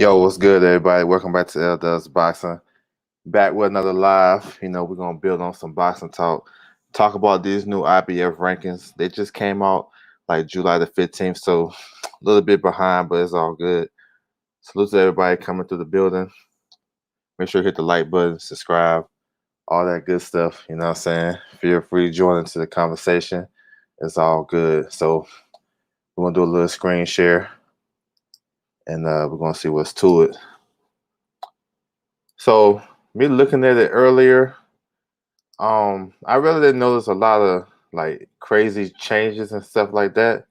Yo, what's good, everybody? Welcome back to L Does Boxing. Back with another live. We're gonna build on some boxing talk. Talk about these new IBF rankings. They just came out like July the 15th, so a little bit behind, but it's all good. Salute to everybody coming through the building. Make sure you hit the like button, subscribe, all that good stuff. You know what I'm saying? Feel free to join into the conversation. It's all good. So we're gonna do a little screen share and we're gonna see what's to it. So me looking at it earlier, I really didn't notice a lot of like crazy changes and stuff like that,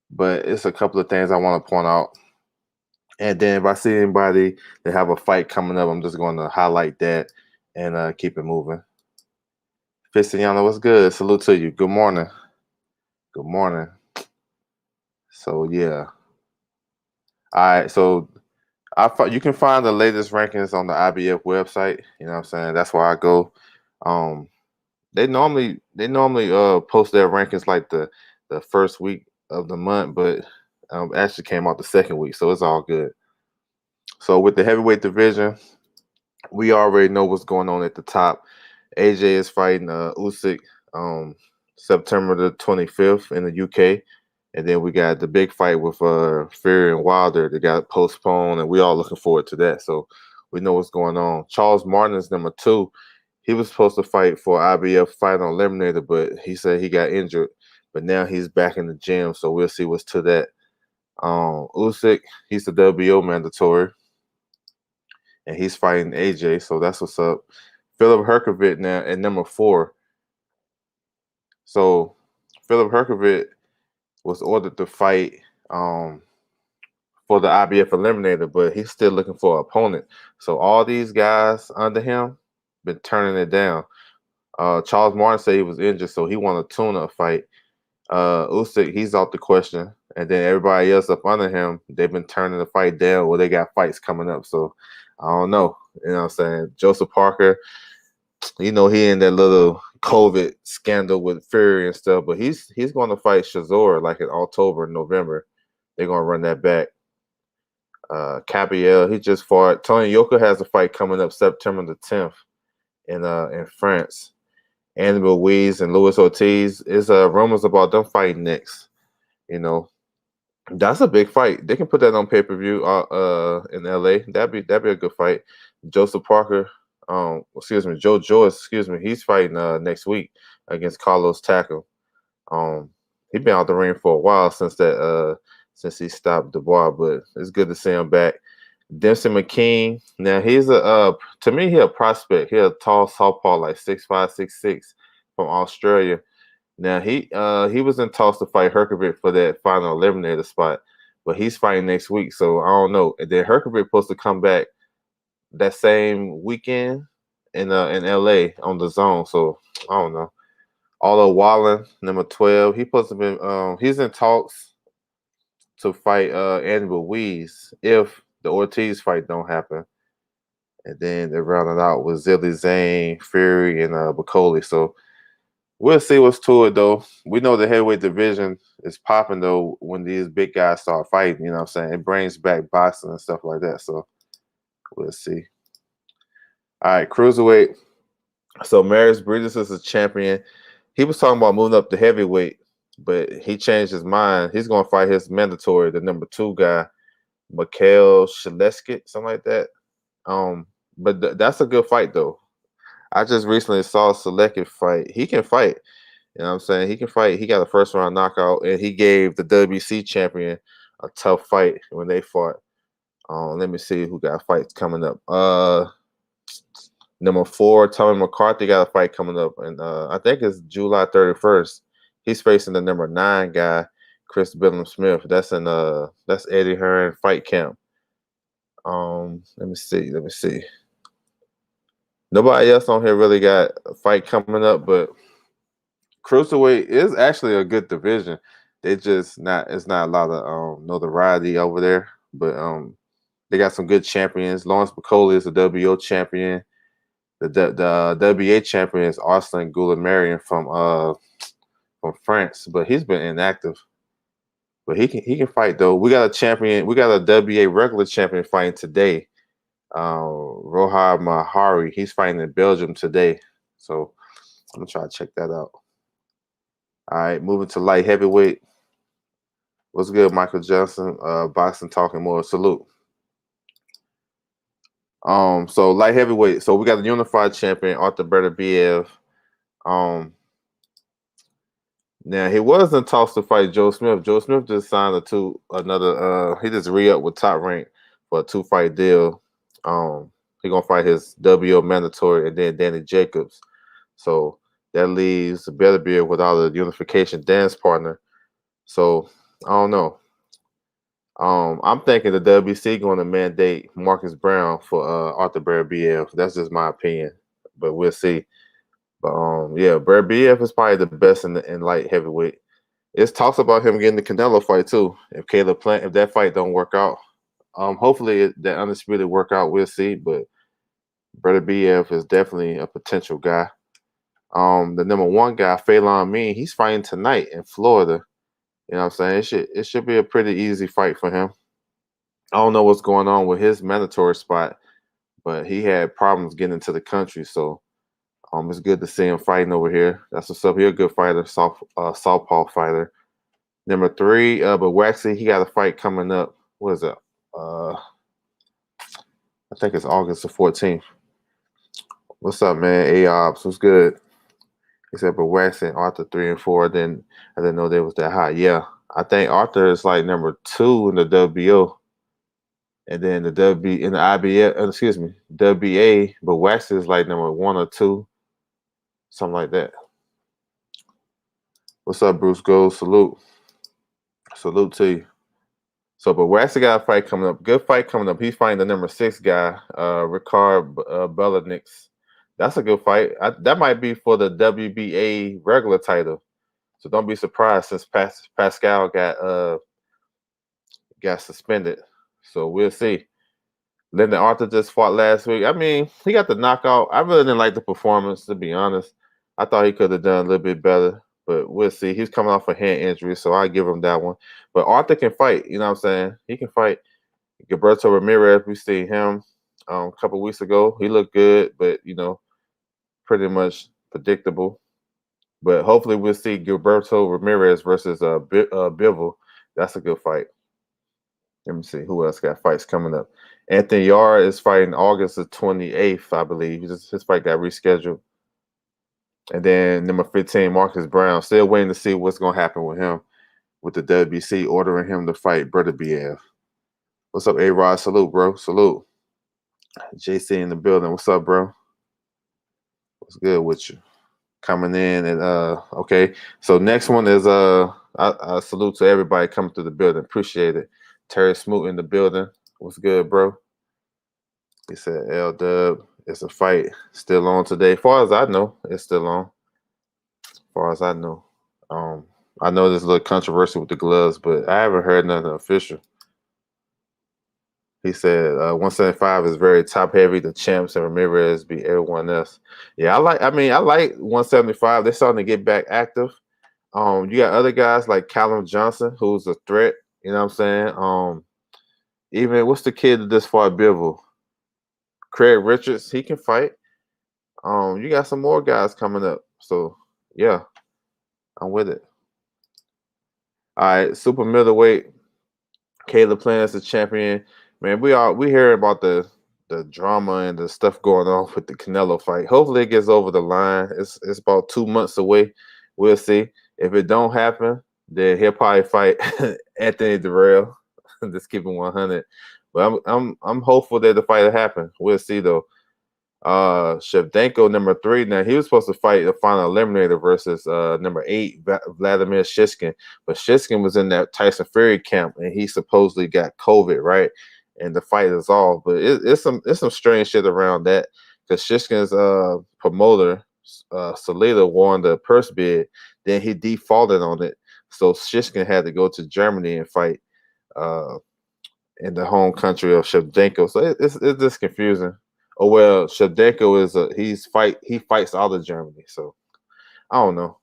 but it's a couple of things I want to point out. And then if I see anybody that have a fight coming up, I'm just going to highlight that and keep it moving. Fistiano, what's good? Salute to you. Good morning. Good morning. So yeah. All right. So you can find the latest rankings on the IBF website. You know what I'm saying? That's where I go. Um, they normally post their rankings like the first week of the month, but actually came out the second week, so it's all good. So with the heavyweight division, we already know what's going on at the top. AJ is fighting Usyk September the 25th in the UK, and then we got the big fight with Fury and Wilder that got postponed, and we all looking forward to that. So we know what's going on. Charles Martin is number 2. He was supposed to fight for IBF final eliminator, but he said he got injured. But now he's back in the gym, so we'll see what's to that. Usyk, he's the WO mandatory, and he's fighting AJ, so that's what's up. Philip Herkovic now at number 4. So Philip Herkovic was ordered to fight um, for the IBF eliminator, but he's still looking for an opponent. So all these guys under him been turning it down. Charles Martin said he was injured, so he wanted a tune-up fight. Usyk, he's out the question. And then everybody else up under him, they've been turning the fight down. Well, they got fights coming up, so I don't know. You know what I'm saying? Joseph Parker, he in that little COVID scandal with Fury and stuff, but he's going to fight Shazor like in October, November. They're going to run that back. Capiel, he just fought. Tony Yoka has a fight coming up September the 10th in France. Andy Ruiz and Luis Ortiz is rumors about them fighting next. You know, that's a big fight. They can put that on pay per view in LA. That'd be a good fight. Joseph Parker, Joe Joyce, he's fighting next week against Carlos Takam. He's been out the ring for a while since he stopped Dubois, but it's good to see him back. Dempsey McKean. Now he's to me, he's a prospect. He's a tall southpaw, like 6'5", 6'6", from Australia. Now he was in talks to fight Herkovic for that final eliminator spot, but he's fighting next week, so I don't know. And then Herkovic supposed to come back that same weekend in LA on the zone, so I don't know. Although Wallen, number 12, he's supposed to be he's in talks to fight Andy Ruiz if the Ortiz fight don't happen. And then they rounded out with Zilli Zane, Fury, and Bacoli. So we'll see what's to it, though. We know the heavyweight division is popping, though, when these big guys start fighting. You know what I'm saying? It brings back boxing and stuff like that. So we'll see. All right, cruiserweight. So Marius Bridges is a champion. He was talking about moving up to heavyweight, but he changed his mind. He's going to fight his mandatory, the number 2 guy, Mikhail Shaleskit, something like that. But that's a good fight, though. I just recently saw Shaleskit fight. He can fight. You know what I'm saying? He can fight. He got a first round knockout, and he gave the WC champion a tough fight when they fought. Let me see who got fights coming up. Number 4, Tommy McCarthy got a fight coming up, and I think it's July 31st. He's facing the number 9 guy, Chris Billum Smith. That's Eddie Hearn fight camp. Let me see. Nobody else on here really got a fight coming up, but cruiserweight is actually a good division. It's not a lot of notoriety over there, but they got some good champions. Lawrence Bacoli is a WO champion. The WA champion is Arslan Goulamarian from France, but he's been inactive. But he can fight though. We got a champion. We got a WA regular champion fighting today. Rohar Mahari. He's fighting in Belgium today. So I'm gonna try to check that out. All right, moving to light heavyweight. What's good, Michael Johnson? Boxing talking more. Salute. So light heavyweight. So we got the unified champion Arthur Beterbiev. Um, Now he wasn't tossed to fight Joe Smith. Joe Smith just signed another. He just re-up with Top Rank for a 2-fight deal. He gonna fight his WO mandatory and then Danny Jacobs. So that leaves Beterbiev without a unification dance partner. So I don't know. I'm thinking the WC going to mandate Marcus Brown for Arthur Beterbiev. That's just my opinion, but we'll see. But yeah, Beterbiev is probably the best in light heavyweight. It's talks about him getting the Canelo fight too. If if that fight don't work out, hopefully that undisputed work out. We'll see. But Beterbiev is definitely a potential guy. The number one guy, Phelan Mean, he's fighting tonight in Florida. You know what I'm saying? It should be a pretty easy fight for him. I don't know what's going on with his mandatory spot, but he had problems getting into the country. So it's good to see him fighting over here. That's what's up. He's a good fighter, southpaw fighter. Number 3, but Waxy, he got a fight coming up. What is it? I think it's August the 14th. What's up, man? AOPS, what's good? He said, but Waxy and Arthur 3 and 4. Then I didn't know they was that high. Yeah, I think Arthur is like number 2 in the WBO, and then the W in the IBF. Excuse me, WBA. But Waxy is like number 1 or 2, something like that. What's up, Bruce Gold? Salute to you. So, but Waxy got a fight coming up. Good fight coming up. He's fighting the number 6 guy, Ricard Belanix. That's a good fight. That might be for the WBA regular title. So don't be surprised since Pascal got suspended. So we'll see. Lyndon Arthur just fought last week. I mean, he got the knockout. I really didn't like the performance, to be honest. I thought he could have done a little bit better, but we'll see. He's coming off a hand injury, so I give him that one. But Arthur can fight. You know what I'm saying? He can fight. Gilberto Ramirez, we seen him a couple weeks ago. He looked good, but pretty much predictable. But hopefully we'll see Gilberto Ramirez versus Bivol. That's a good fight. Let me see who else got fights coming up. Anthony Yarde is fighting August the 28th, I believe. His fight got rescheduled. And then number 15, Marcus Brown. Still waiting to see what's going to happen with him, with the WBC ordering him to fight Beterbiev. What's up, A-Rod? Salute, bro. Salute. JC in the building. What's up, bro? What's good with you? Coming in and okay. So next one is I salute to everybody coming through the building. Appreciate it. Terry Smoot in the building. What's good, bro? He said L Dub. It's a fight still on today. As far as I know, it's still on. As far as I know. I know there's a little controversy with the gloves, but I haven't heard nothing official. He said 175 is very top heavy. The champs and Ramirez beat everyone else. Yeah, I like 175. They're starting to get back active. You got other guys like Callum Johnson, who's a threat. You know what I'm saying? Even what's the kid that this far Bivol? Craig Richards, he can fight. You got some more guys coming up. So yeah, I'm with it. All right, super middleweight. Caleb Plant is the champion. Man, we hear about the drama and the stuff going on with the Canelo fight. Hopefully it gets over the line. It's about 2 months away. We'll see. If it don't happen, then he'll probably fight Anthony Durrell. Just keep it 100. But I'm hopeful that the fight will happen. We'll see though. Shevchenko, number 3. Now he was supposed to fight the final eliminator versus number 8, Vladimir Shishkin, but Shishkin was in that Tyson Fury camp and he supposedly got COVID, right? And the fight is off. But it's some strange shit around that because Shishkin's promoter, Salida, won the purse bid, then he defaulted on it, so Shishkin had to go to Germany and fight in the home country of Shevchenko. So it's just confusing. Oh well, Shevchenko he fights out of Germany, so I don't know,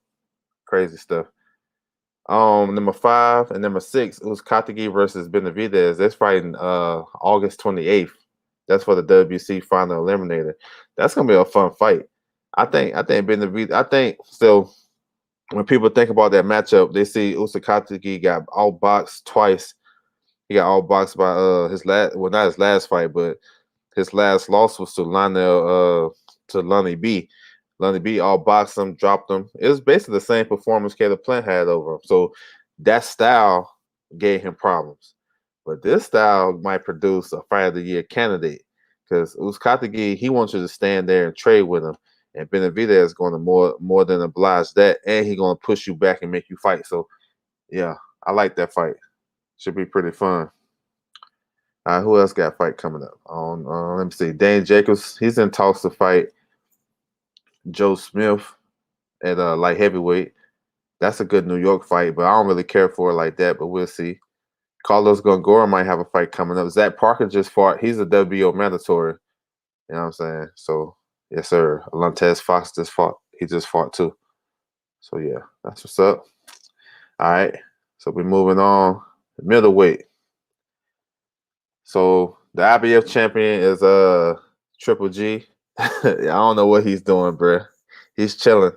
crazy stuff. Number 5 and number 6, it was Katagi versus Benavidez. That's fighting August 28th. That's for the WC final eliminator. That's gonna be a fun fight. I think Benavidez. I think so. When people think about that matchup, they see Usakatsuki got outboxed twice. He got outboxed by his last, well, not his last fight, but his last loss was to Lonnie B. Lonnie B outboxed him, dropped him. It was basically the same performance Caleb Plant had over him. So that style gave him problems. But this style might produce a fight of the year candidate because Uzkatagi, he wants you to stand there and trade with him. And Benavidez is going to more than oblige that, and he's going to push you back and make you fight. So, yeah, I like that fight. Should be pretty fun. Who else got a fight coming up? Let me see. Dane Jacobs, he's in talks to fight Joe Smith at light heavyweight. That's a good New York fight, but I don't really care for it like that. But we'll see. Carlos Gongora might have a fight coming up. Zach Parker just fought. He's a WBO mandatory. You know what I'm saying? So, yes, sir. Alantez Fox just fought. He just fought too. So, yeah, that's what's up. All right. So, we're moving on. Middleweight. So, the IBF champion is Triple G. I don't know what he's doing, bro. He's chilling.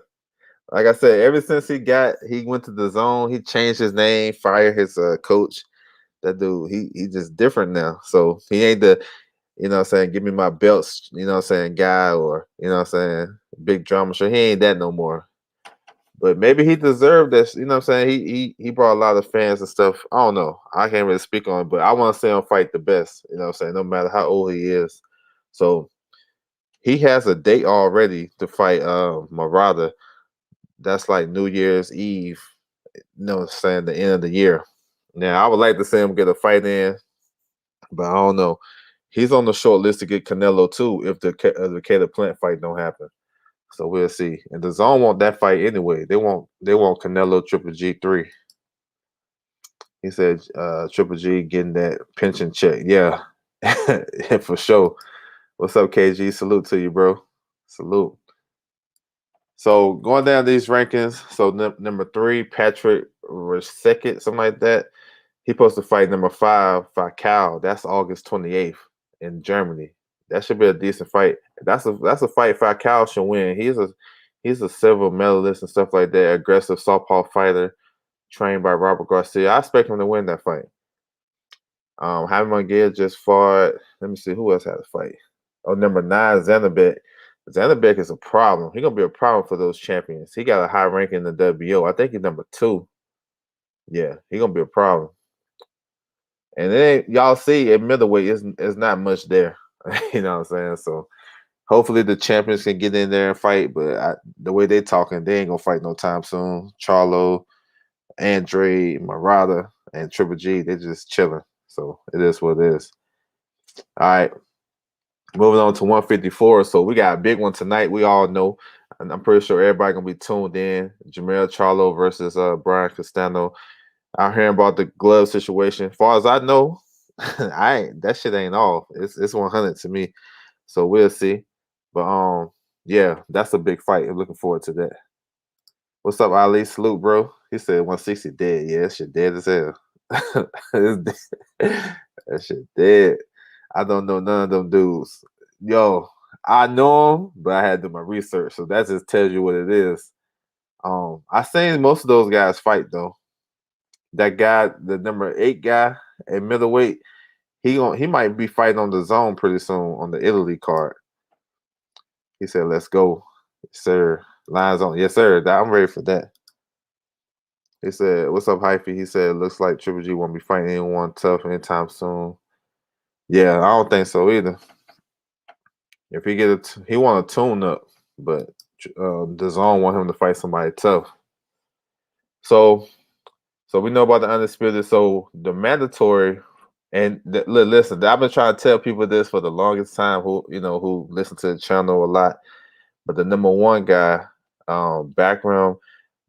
Like I said, ever since he went to the zone, he changed his name, fired his coach. That dude, he just different now. So he ain't the, you know what I'm saying, give me my belts, you know what I'm saying, guy, or, you know what I'm saying, big drama show. He ain't that no more. But maybe he deserved this, you know what I'm saying? He brought a lot of fans and stuff. I don't know. I can't really speak on it, but I want to see him fight the best, you know what I'm saying, no matter how old he is. So he has a date already to fight Murata. That's like New Year's Eve, you know what I'm saying, the end of the year. Now, I would like to see him get a fight in, but I don't know. He's on the short list to get Canelo too if the Caleb Plant fight don't happen. So we'll see. And the zone want that fight anyway. They want Canelo Triple G3. He said Triple G getting that pension check. Yeah, for sure. What's up, KG? Salute to you, bro. Salute. So going down these rankings, so number 3, Patrick Resecet, something like that. He supposed to fight number 5, Fakal. That's August 28th in Germany. That should be a decent fight. That's a fight Fakal should win. He's a silver medalist and stuff like that. Aggressive southpaw fighter, trained by Robert Garcia. I expect him to win that fight. Jaime Munguia just fought. Let me see who else had a fight. Oh, number 9, Zanabek. Zanabek is a problem. He's gonna be a problem for those champions. He got a high ranking in the WBO. I think he's number 2. Yeah, he's gonna be a problem. And then y'all see at middleweight is not much there. You know what I'm saying? So hopefully the champions can get in there and fight. But the way they talking, they ain't gonna fight no time soon. Charlo, Andre, Murata, and Triple G, they just chilling. So it is what it is. All right. Moving on to 154. So we got a big one tonight. We all know. And I'm pretty sure everybody gonna be tuned in. Jermell Charlo versus Brian Castano. I'm hearing about the glove situation. As far as I know, that shit ain't off. It's 100 to me. So we'll see. But yeah, that's a big fight. I'm looking forward to that. What's up, Ali? Salute, bro. He said 160 dead. Yeah, that shit dead as hell. That shit dead. I don't know none of them dudes. Yo, I know them, but I had to do my research. So that just tells you what it is. I seen most of those guys fight though. That guy, the number 8 guy at middleweight, he might be fighting on the zone pretty soon on the Italy card. He said, "Let's go, yes, sir." Lines on, yes, sir. I'm ready for that. He said, "What's up, Hyphy?" He said, "Looks like Triple G won't be fighting anyone tough anytime soon." Yeah, I don't think so either. If he he want to tune up, but the zone want him to fight somebody tough. So we know about the undisputed. So the mandatory, and listen, I've been trying to tell people this for the longest time who listen to the channel a lot. But the number 1 guy, background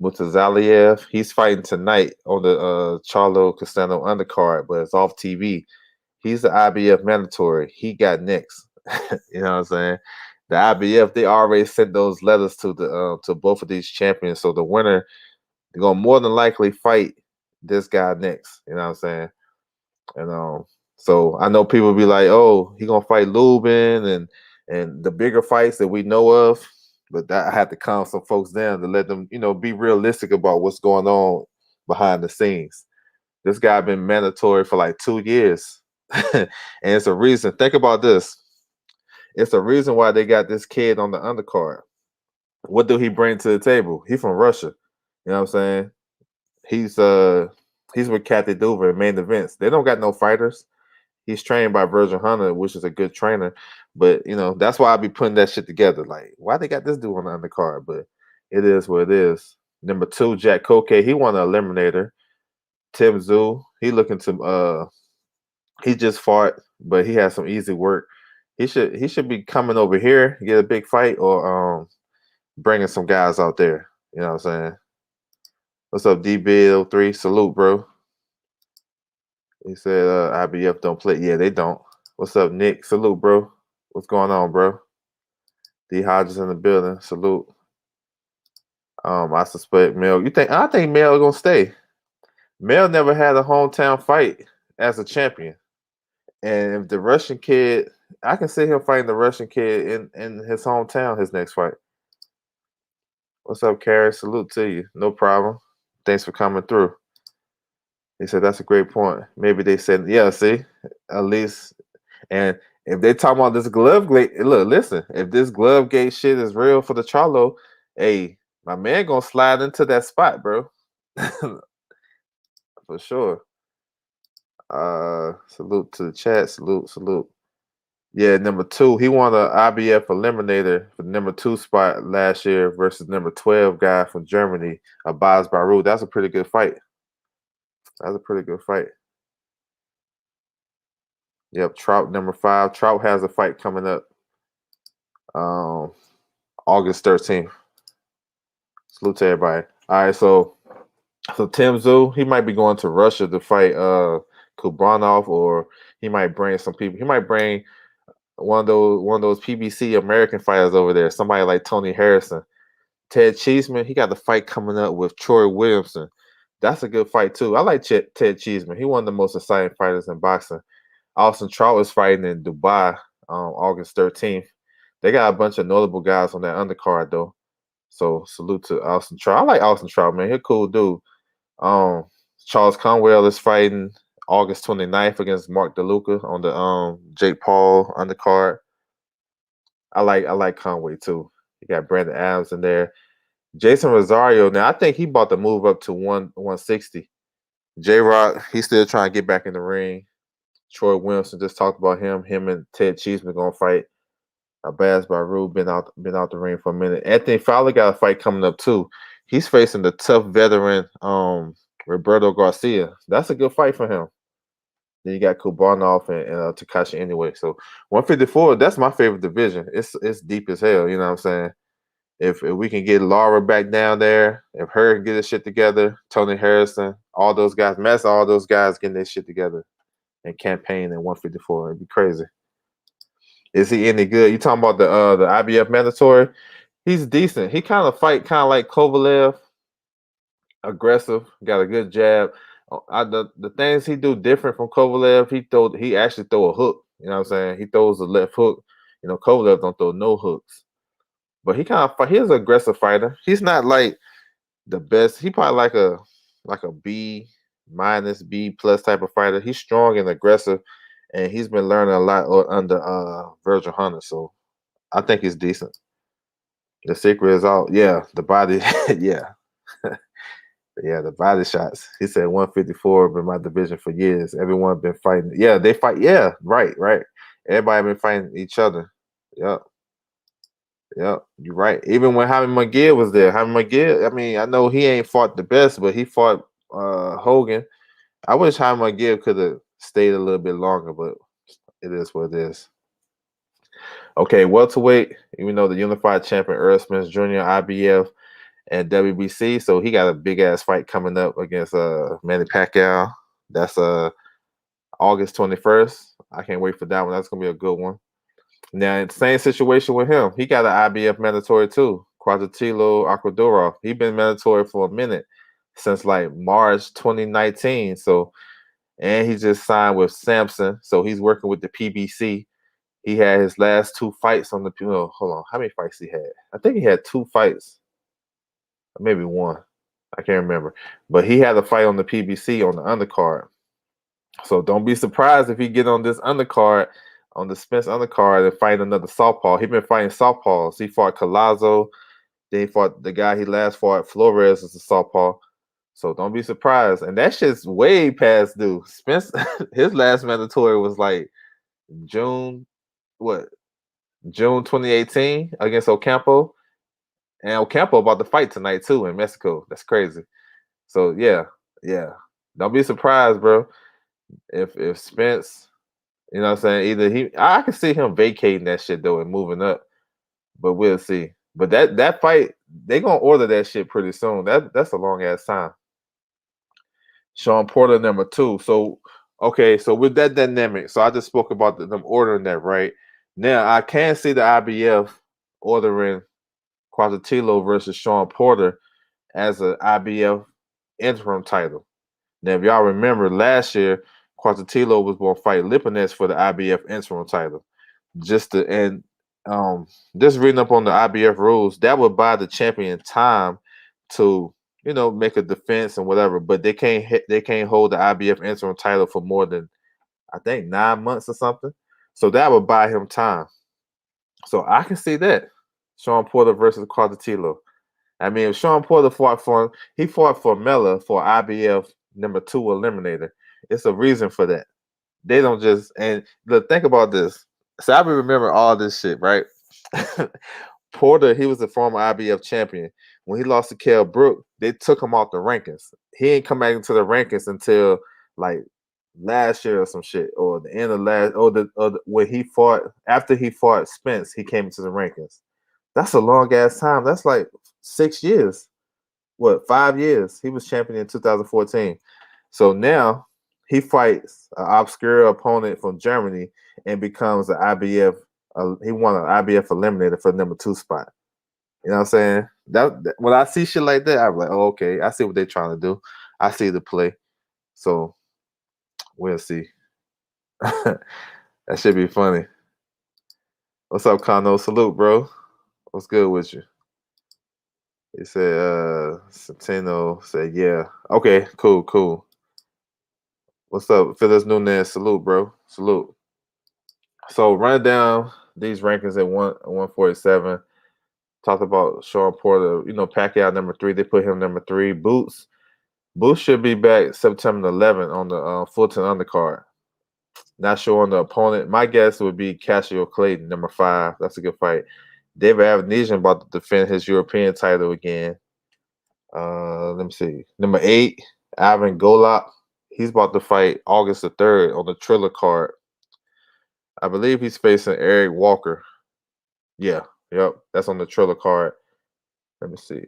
Mutazaliev, he's fighting tonight on the Charlo Castano undercard, but it's off TV. He's the IBF mandatory. He got next. You know what I'm saying? The IBF, they already sent those letters to both of these champions. So the winner they're gonna more than likely fight this guy next. You know what I'm saying? And so I know people be like, "Oh, he gonna fight Lubin and the bigger fights that we know of," but that I had to calm some folks down to let them, be realistic about what's going on behind the scenes. This guy been mandatory for like 2 years, and it's a reason. Think about this. It's a reason why they got this kid on the undercard. What do he bring to the table? He from Russia. You know what I'm saying? He's uh he's with Kathy Duver in main events. They don't got no fighters. He's trained by Virgil Hunter, which is a good trainer. But that's why I be putting that shit together. Like, why they got this dude on the undercard? But it is what it is. Number 2, Jack Koke, he won an eliminator. Tim Zoo, he just fought, but he has some easy work. He should be coming over here, get a big fight, or bringing some guys out there. You know what I'm saying? What's up, DB03? Salute, bro. He said IBF don't play. Yeah, they don't. What's up, Nick? Salute, bro. What's going on, bro? D Hodges in the building. Salute. I suspect Mel. I think Mel gonna stay. Mel never had a hometown fight as a champion. And if the Russian kid, I can see him fighting the Russian kid in his hometown his next fight. What's up, Carrie? Salute to you. No problem. Thanks for coming through. He said that's a great point. Maybe they said, yeah, see, at least. And if they talking about this glove gate, look, listen, if this glove gate shit is real for the Charlo, hey, my man gonna slide into that spot, bro. For sure. Salute to the chat. Salute. Yeah, number 2, he won an IBF eliminator for the number 2 spot last year versus number 12 guy from Germany, Abbas Baru. That's a pretty good fight. That's a pretty good fight. Yep, Trout number 5. Trout has a fight coming up August 13th. Salute to everybody. All right, so Tim Zoo, he might be going to Russia to fight Kubranov, or he might bring some people. He might bring one of those PBC American fighters over there. Somebody like Tony Harrison. Ted Cheeseman, he got the fight coming up with Troy Williamson. That's a good fight too. I like Ted Cheeseman. He one of the most exciting fighters in boxing. Austin Trout is fighting in Dubai August 13th. They got a bunch of notable guys on that undercard though. So salute to Austin Trout. I like Austin Trout, man. He's a cool dude. Charles Conwell is fighting August 29th against Mark DeLuca on the Jake Paul undercard. I like Conway too. You got Brandon Adams in there. Jason Rosario. Now I think he bought the move up to 160. J Rock, he's still trying to get back in the ring. Troy Williamson just talked about him. Him and Ted Cheeseman gonna fight. Baz Baru been out the ring for a minute. Anthony Fowler got a fight coming up too. He's facing the tough veteran Roberto Garcia. That's a good fight for him. Then you got Kubanov and Takashi anyway. So 154, that's my favorite division. It's deep as hell. You know what I'm saying? If we can get Laura back down there, if her can get his shit together, Tony Harrison, all those guys, all those guys getting their shit together and campaign in 154, it'd be crazy. Is he any good? You talking about the IBF mandatory? He's decent. He kind of fight like Kovalev, aggressive, got a good jab. The things he do different from Kovalev, he actually throw a hook. You know what I'm saying? He throws a left hook. Kovalev don't throw no hooks. But he's an aggressive fighter. He's not like the best. He probably like a B minus B plus type of fighter. He's strong and aggressive, and he's been learning a lot under Virgil Hunter. So I think he's decent. The secret is out. Yeah, the body. Yeah. Yeah, the body shots. He said 154 been my division for years. Everyone been fighting. Yeah, they fight. Yeah, right. Everybody been fighting each other. Yep. You're right. Even when Jaime McGill was there, Jaime McGill, I mean, I know he ain't fought the best, but he fought Hogan. I wish Jaime McGill could have stayed a little bit longer, but it is what it is. Okay, welterweight, even though the unified champion Earl Smith Jr., IBF, and WBC, so he got a big ass fight coming up against Manny Pacquiao. That's August 21st. I can't wait for that one. That's gonna be a good one. Now, same situation with him. He got an IBF mandatory too. Quadratilo Akudorov. He been mandatory for a minute. since like March 2019. So, and he just signed with Samson, so he's working with the PBC. He had his last 2 fights on the. Oh, hold on, how many fights he had? I think he had 2 fights, or maybe one. I can't remember, but he had a fight on the PBC on the undercard. So don't be surprised if he get on this undercard, on the Spence undercard, and fight another southpaw. He been fighting southpaws. He fought Collazo. Then he fought the guy he last fought, Flores, is a southpaw. So don't be surprised. And that shit's way past due. Spence, his last mandatory was like June, what? June 2018 against Ocampo. And Ocampo about to fight tonight too in Mexico. That's crazy. So yeah. Don't be surprised, bro. If Spence, you know what I'm saying, either I can see him vacating that shit though and moving up, but we'll see. But that fight, they gonna order that shit pretty soon. That's a long ass time. Sean Porter #2. So okay, so with that dynamic, so I just spoke about them ordering that, right? Now I can see the IBF ordering Quadratilo versus Sean Porter as an IBF interim title. Now, if y'all remember last year, Quadratilo was going to fight Lipinets for the IBF interim title. Um just reading up on the IBF rules, that would buy the champion time to make a defense and whatever, but they can't hold the IBF interim title for more than I think 9 months or something. So that would buy him time. So I can see that Sean Porter versus Quadratilo. I mean, if Sean Porter fought for Mella for IBF #2 eliminator, it's a reason for that. They don't just and look. Think about this. So I remember all this shit, right? Porter, he was a former IBF champion. When he lost to Kell Brook, they took him off the rankings. He ain't come back into the rankings until like last year or some shit, or the end of last, when he fought after he fought Spence, he came into the rankings. That's a long ass time. That's like 6 years. What, 5 years? He was champion in 2014. So now he fights an obscure opponent from Germany and becomes an IBF. He won an IBF eliminator for the #2 spot. You know what I'm saying? When I see shit like that, I'm like, oh, okay, I see what they're trying to do. I see the play. So we'll see. That should be funny. What's up, Kano? Salute, bro. What's good with you? He said, Centeno said, yeah. Okay, cool. What's up? Phyllis Nunez, salute, bro. Salute. So running down these rankings at 147. Talked about Sean Porter, Pacquiao #3. They put him #3. Boots should be back September 11th on the Fulton undercard. Not sure on the opponent. My guess would be Cassius Clayton, #5. That's a good fight. David Avanesian about to defend his European title again. Let me see. #8, Ivan Golop. He's about to fight August the 3rd on the Triller card. I believe he's facing Eric Walker. Yeah, yep. That's on the Triller card. Let me see.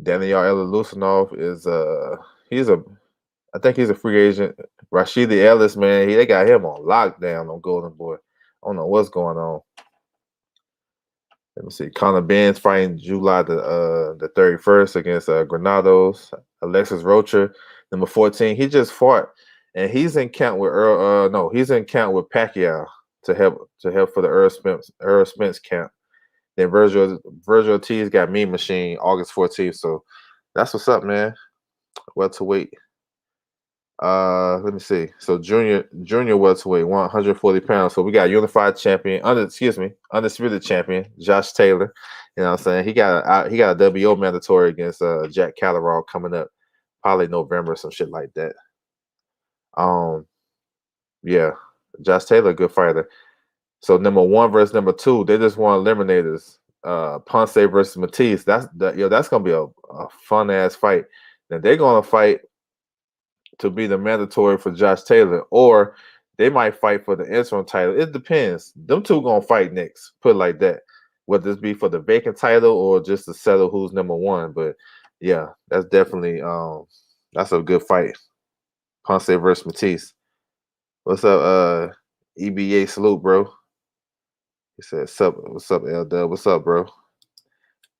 Daniel Elalusinov is I think he's a free agent. Rashidi Ellis, man, they got him on lockdown on Golden Boy. I don't know what's going on. Let me see. Conor Ben's fighting July the 31st against Granados. Alexis Rocha, #14. He just fought, and he's in camp with Earl. No, he's in camp with Pacquiao to help for the Earl Spence camp. Then Virgil Ortiz got Mean Machine August 14th. So that's what's up, man. Welterweight. Let me see. So junior welterweight, 140 pounds. So we got unified champion, undisputed champion, Josh Taylor. You know what I'm saying? He got a WO mandatory against Jack Catterall coming up, probably November, some shit like that. Yeah, Josh Taylor, good fighter. So #1 versus #2, they just won eliminators. Ponce versus Matisse. That's gonna be a fun ass fight. Now they're gonna fight to be the mandatory for Josh Taylor, or they might fight for the interim title. It depends. Them two gonna fight next. Put it like that. Whether this be for the vacant title or just to settle who's #1. But yeah, that's definitely that's a good fight. Ponce versus Matisse. What's up, EBA? Salute, bro. He said, "What's up, L Dub? What's up, bro?"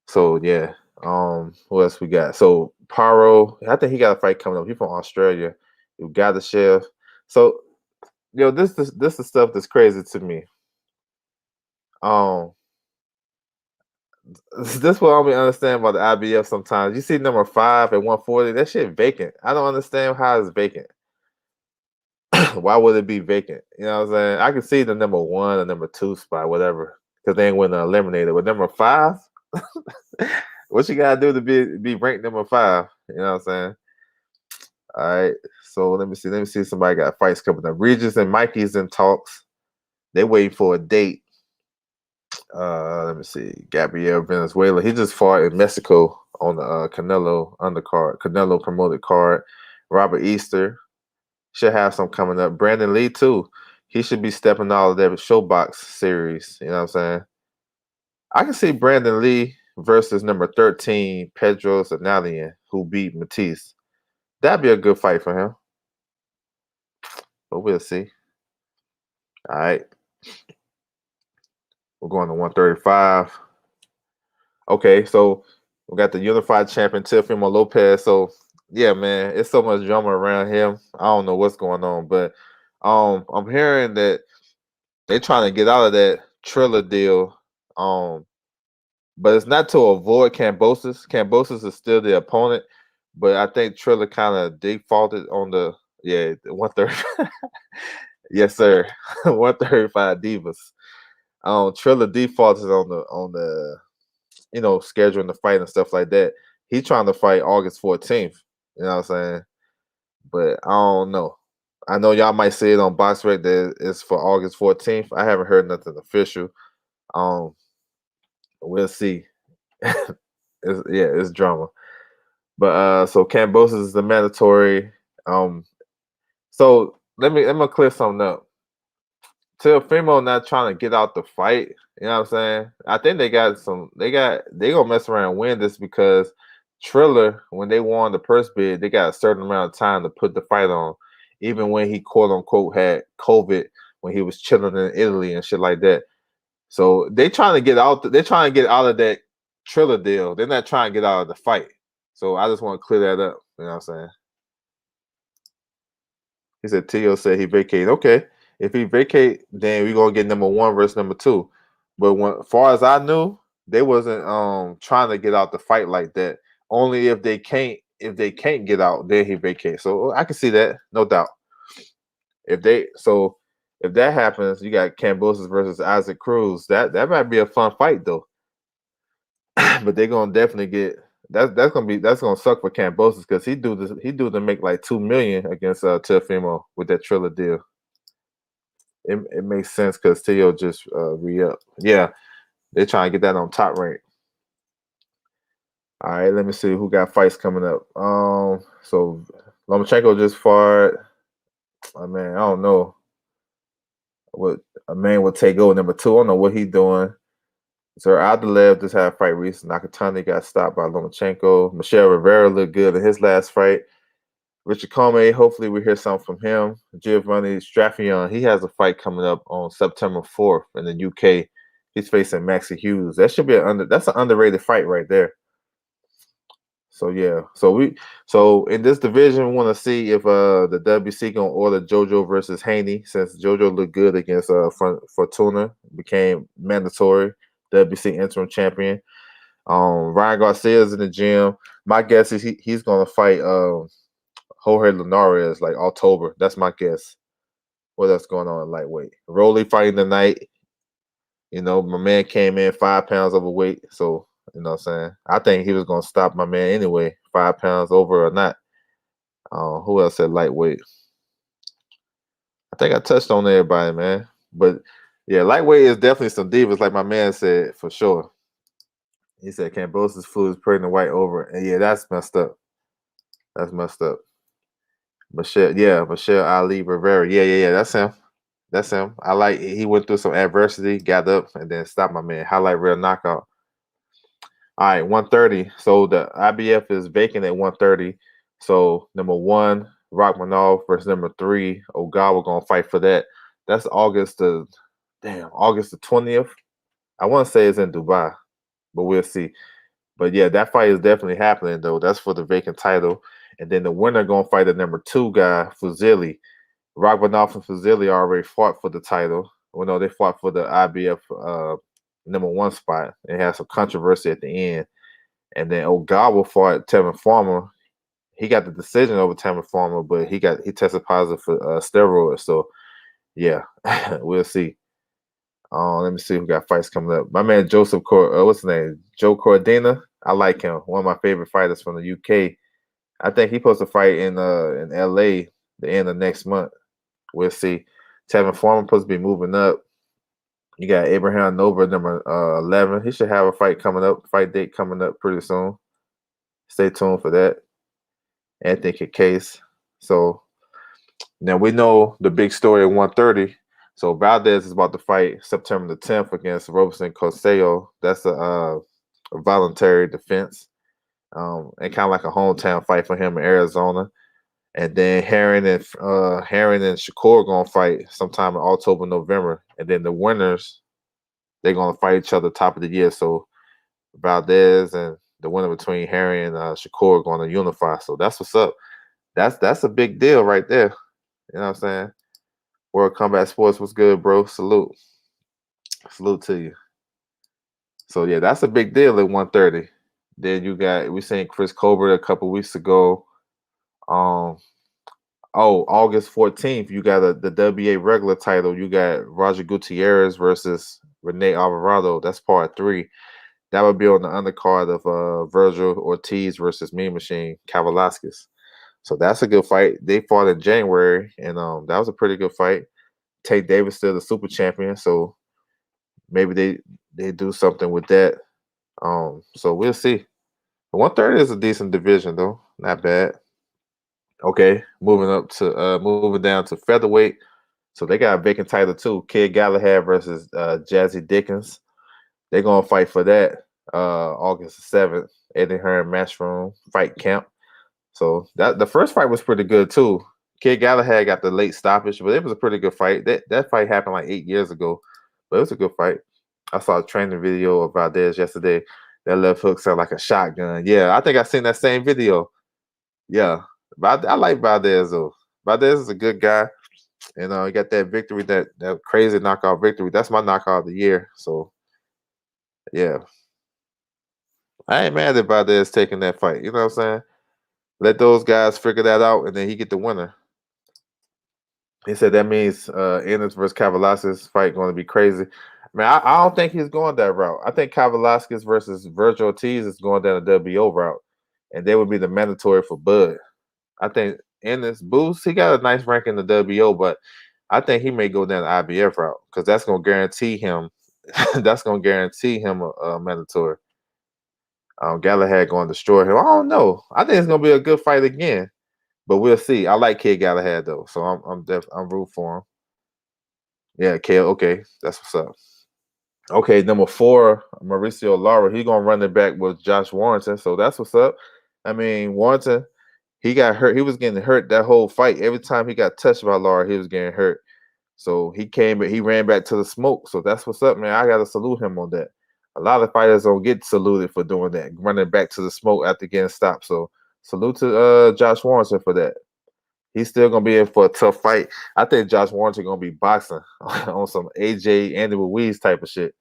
So yeah. What else we got? So Paro, I think he got a fight coming up. He's from Australia. You got the chef. So this is stuff that's crazy to me. Um, this what I don't be understand about the IBF sometimes. You see number 5 at 140, that shit vacant. I don't understand how it's vacant. Why would it be vacant? You know what I'm saying? I can see the number 1 or number 2 spot, whatever, because they ain't win the eliminator. But number 5, what you gotta do to be ranked number 5? You know what I'm saying? All right. So let me see. Let me see. Somebody got fights coming up. Regis and Mikey's in talks. They waiting for a date. Let me see. Gabriel Venezuela. He just fought in Mexico on the Canelo undercard, Canelo promoted card. Robert Easter should have some coming up. Brandon Lee too. He should be stepping out of that Showbox series. You know what I'm saying? I can see Brandon Lee versus number 13 Pedro Zanalian, who beat Matisse. That'd be a good fight for him. But we'll see. All right. We're going to 135. Okay, so we got the unified champion Teofimo Lopez. So yeah, man, it's so much drama around him. I don't know what's going on, but I'm hearing that they're trying to get out of that Triller deal. But it's not to avoid Cambosis. Cambosis is still the opponent, but I think Triller kind of defaulted on the 130. Yes, sir. 135 Divas. Triller defaulted on the scheduling the fight and stuff like that. He's trying to fight August 14th. You know what I'm saying? But I don't know. I know y'all might see it on BoxRec that it's for August 14th. I haven't heard nothing official. We'll see. It's drama. But so Cambosis is the mandatory. So let me clear something up. Teofimo not trying to get out the fight. You know what I'm saying? I think they gonna mess around and win this because Triller, when they won the first bid, they got a certain amount of time to put the fight on, even when he quote unquote had COVID when he was chilling in Italy and shit like that. So they're trying to get out. They're trying to get out of that Triller deal. They're not trying to get out of the fight. So I just want to clear that up. You know what I'm saying? He said Tio said he vacated. Okay, if he vacate, then we gonna get number 1 versus number 2. But far as I knew, they wasn't trying to get out the fight like that. Only if they can't get out, then he vacate. So I can see that, no doubt. If that happens, you got Cambosis versus Isaac Cruz. That might be a fun fight though. But they're gonna definitely get that's gonna suck for Cambosis because he do to make like 2 million against Teofimo with that Triller deal. It makes sense because Teo just re-up. Yeah, they're trying to get that on top rank. All right, let me see who got fights coming up. So Lomachenko just fought. I mean, I don't know what a man will take over number 2. I don't know what he's doing. So Abdulaev just had a fight recently. Nakatani got stopped by Lomachenko. Michelle Rivera looked good in his last fight. Richard Comey, hopefully we hear something from him. Giovanni Straffion, he has a fight coming up on September 4th in the UK. He's facing Maxie Hughes. That should be that's an underrated fight right there. So yeah. So in this division, we want to see if the WC gonna order JoJo versus Haney, since JoJo looked good against Fortuna, became mandatory WC interim champion. Ryan Garcia's in the gym. My guess is he's gonna fight Jorge Linares like October. That's my guess. What else going on in lightweight? Rolly fighting tonight. My man came in 5 pounds overweight. So, you know what I'm saying? I think he was going to stop my man anyway, 5 pounds over or not. Who else said lightweight? I think I touched on everybody, man. But yeah, lightweight is definitely some divas, like my man said, for sure. He said Cambosis flew his pregnant white over. And yeah, that's messed up. That's messed up. Michelle Ali Rivera. Yeah, that's him. That's him. He went through some adversity, got up, and then stopped my man. Highlight real knockout. All right, 130. So the IBF is vacant at 130. So number 1, Rachmanov versus number 3, Ogawa gonna fight for that. That's August the 20th. I want to say it's in Dubai, but we'll see. But yeah, that fight is definitely happening though. That's for the vacant title. And then the winner gonna fight the number 2 guy, Fuzili. Rachmanov and Fuzili already fought for the title. Well, no, they fought for the IBF number 1 spot. It had some controversy at the end. And then Ogawa fought Tevin Farmer. He got the decision over Tevin Farmer, but he tested positive for steroids. So yeah, we'll see. Let me see who got fights coming up. My man what's his name? Joe Cordina. I like him. One of my favorite fighters from the UK. I think he's supposed to fight in LA the end of next month. We'll see. Tevin Farmer supposed to be moving up. You got Abraham Nova, number 11. He should have a fight date coming up pretty soon. Stay tuned for that. Anthony Case. So now we know the big story at 130. So Valdez is about to fight September the 10th against Roberson Coseo. That's a voluntary defense. And kind of like a hometown fight for him in Arizona. And then Herring and Shakur are gonna fight sometime in October, November. And then the winners, they're gonna fight each other top of the year. So Valdez and the winner between Herring and Shakur are gonna unify. So that's what's up. That's a big deal right there. You know what I'm saying? World Combat Sports was good, bro. Salute. Salute to you. So yeah, that's a big deal at 130. Then we seen Chris Colbert a couple weeks ago. August 14th, you got the WA regular title. You got Roger Gutierrez versus Rene Alvarado. That's part 3. That would be on the undercard of Virgil Ortiz versus Mean Machine Kavalaskis. So that's a good fight. They fought in January, and that was a pretty good fight. Tate Davis still the super champion, so maybe they do something with that. So we'll see. 130 is a decent division though, not bad. Okay, moving down to featherweight. So they got a vacant title too. Kid Galahad versus Jazzy Dickens. They're gonna fight for that August 7th. Eddie Hearn Matchroom Fight Camp. So the first fight was pretty good too. Kid Galahad got the late stoppage, but it was a pretty good fight. That fight happened like 8 years ago, but it was a good fight. I saw a training video of Valdez yesterday. That left hook sounded like a shotgun. Yeah, I think I seen that same video. Yeah, I like Valdez though. Valdez is a good guy. He got that victory, that crazy knockout victory. That's my knockout of the year. So yeah, I ain't mad at Valdez taking that fight. You know what I'm saying? Let those guys figure that out, and then he get the winner. He said that means Ennis versus Kavalaskis fight going to be crazy. I don't think he's going that route. I think Kavalaskis versus Virgil Ortiz is going down the WO route, and they would be the mandatory for Bud. I think Ennis Boost, he got a nice rank in the WO, but I think he may go down the IBF route because that's going to guarantee him. That's going to guarantee him a mandatory. Galahad going to destroy him. I don't know. I think it's going to be a good fight again. But we'll see. I like Kid Galahad though, so I'm rooting for him. Yeah, Kid. Okay, that's what's up. Okay, number 4, Mauricio Lara. He's gonna run it back with Josh Warrington, so that's what's up. Warrington, he got hurt. He was getting hurt that whole fight. Every time he got touched by Lara, he was getting hurt. So he ran back to the smoke. So that's what's up, man. I gotta salute him on that. A lot of fighters don't get saluted for doing that, running back to the smoke after getting stopped. So salute to Josh Warrington for that. He's still gonna be in for a tough fight. I think Josh Warrington gonna be boxing on some AJ Andy Ruiz type of shit.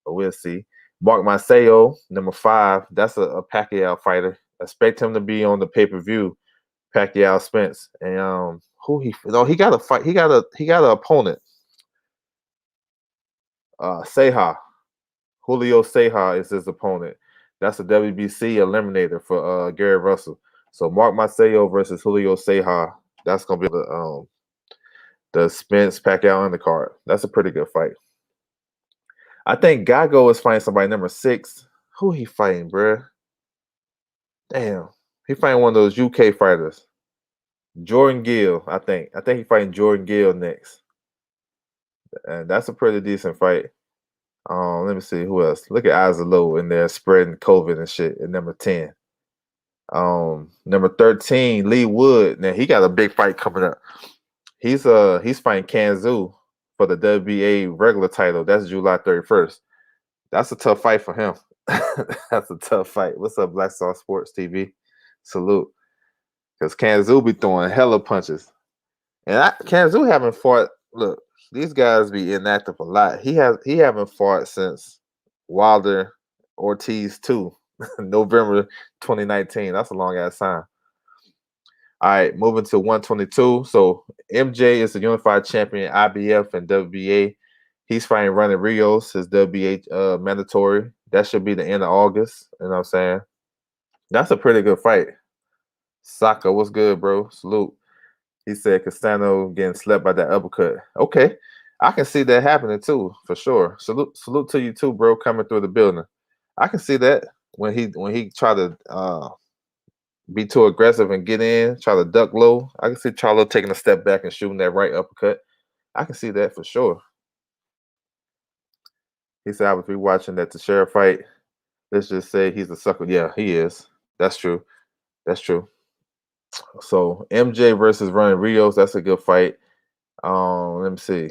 But we'll see. Mark Maceo, number 5. That's a Pacquiao fighter. Expect him to be on the pay-per-view. Pacquiao Spence. And he got a fight. He got an opponent. Ceja. Julio Ceja is his opponent. That's a WBC eliminator for Gary Russell. So Mark Maceo versus Julio Ceja. That's gonna be the Spence Pacquiao undercard. That's a pretty good fight. I think Gago is fighting somebody number 6. Who he fighting, bruh? Damn, he fighting one of those UK fighters. Jordan Gill, I think. I think he fighting Jordan Gill next, and that's a pretty decent fight. Let me see who else. Look at Azalo in there spreading COVID and shit at number 10. Number 13, Lee Wood. Now he got a big fight coming up. He's fighting Kanzu for the WBA regular title. That's July 31st. That's a tough fight for him. That's a tough fight. What's up, Black Star Sports TV? Salute. Because Kanzu be throwing hella punches. And Kanzu haven't fought. Look, these guys be inactive a lot. He haven't fought since Wilder Ortiz 2, November 2019. That's a long ass time. All right, moving to 122. So MJ is the unified champion, IBF and WBA. He's fighting Running Rios, his WBA mandatory. That should be the end of August. You know what I'm saying? That's a pretty good fight. Saka, what's good, bro? Salute. He said Castano getting slept by that uppercut. Okay. I can see that happening too, for sure. Salute to you too, bro, coming through the building. I can see that when he tried to be too aggressive and get in, try to duck low. I can see Charlo taking a step back and shooting that right uppercut. I can see that for sure. He said I was rewatching that Teixeira fight. Let's just say he's a sucker. Yeah, he is. That's true. That's true. So MJ versus Running Rios, that's a good fight. Let me see.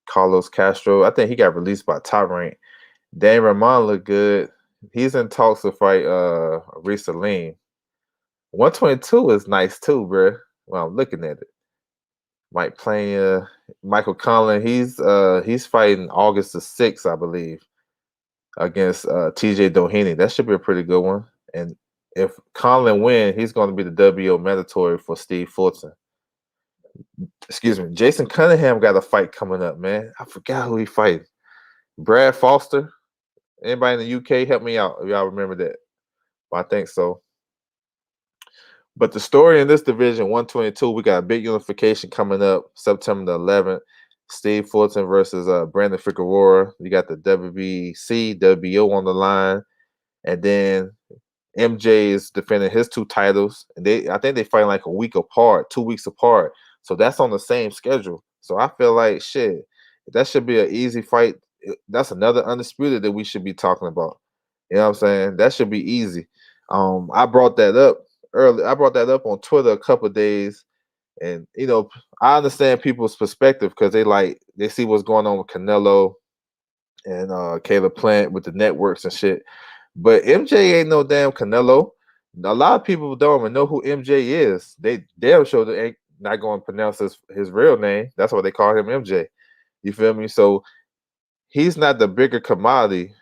Carlos Castro, I think he got released by Top Rank. Dan Ramon looked good. He's in talks to fight Risa Lean. 122 is nice too, bro. Well, I'm looking at it. Mike playing Michael Conlon. He's fighting August the 6th, I believe, against TJ Doheny. That should be a pretty good one. And if Conlon win, he's going to be the WO mandatory for Steve Fulton. Excuse me. Jason Cunningham got a fight coming up, man. I forgot who he fighting. Brad Foster. Anybody in the UK, help me out if y'all remember that. But I think so. But the story in this division, 122, we got a big unification coming up September the 11th. Steve Fulton versus Brandon Figueroa. You got the WBC, WBO on the line. And then MJ is defending his two titles. And I think they fight like a week apart, 2 weeks apart. So that's on the same schedule. So I feel like, shit, that should be an easy fight. That's another undisputed that we should be talking about. You know what I'm saying? That should be easy. I brought that up early. I brought that up on Twitter a couple of days, and I understand people's perspective because they see what's going on with Canelo and Caleb Plant with the networks and shit. But MJ ain't no damn Canelo. A lot of people don't even know who MJ is. They damn sure they ain't not going to pronounce his real name. That's why they call him MJ. You feel me? So he's not the bigger commodity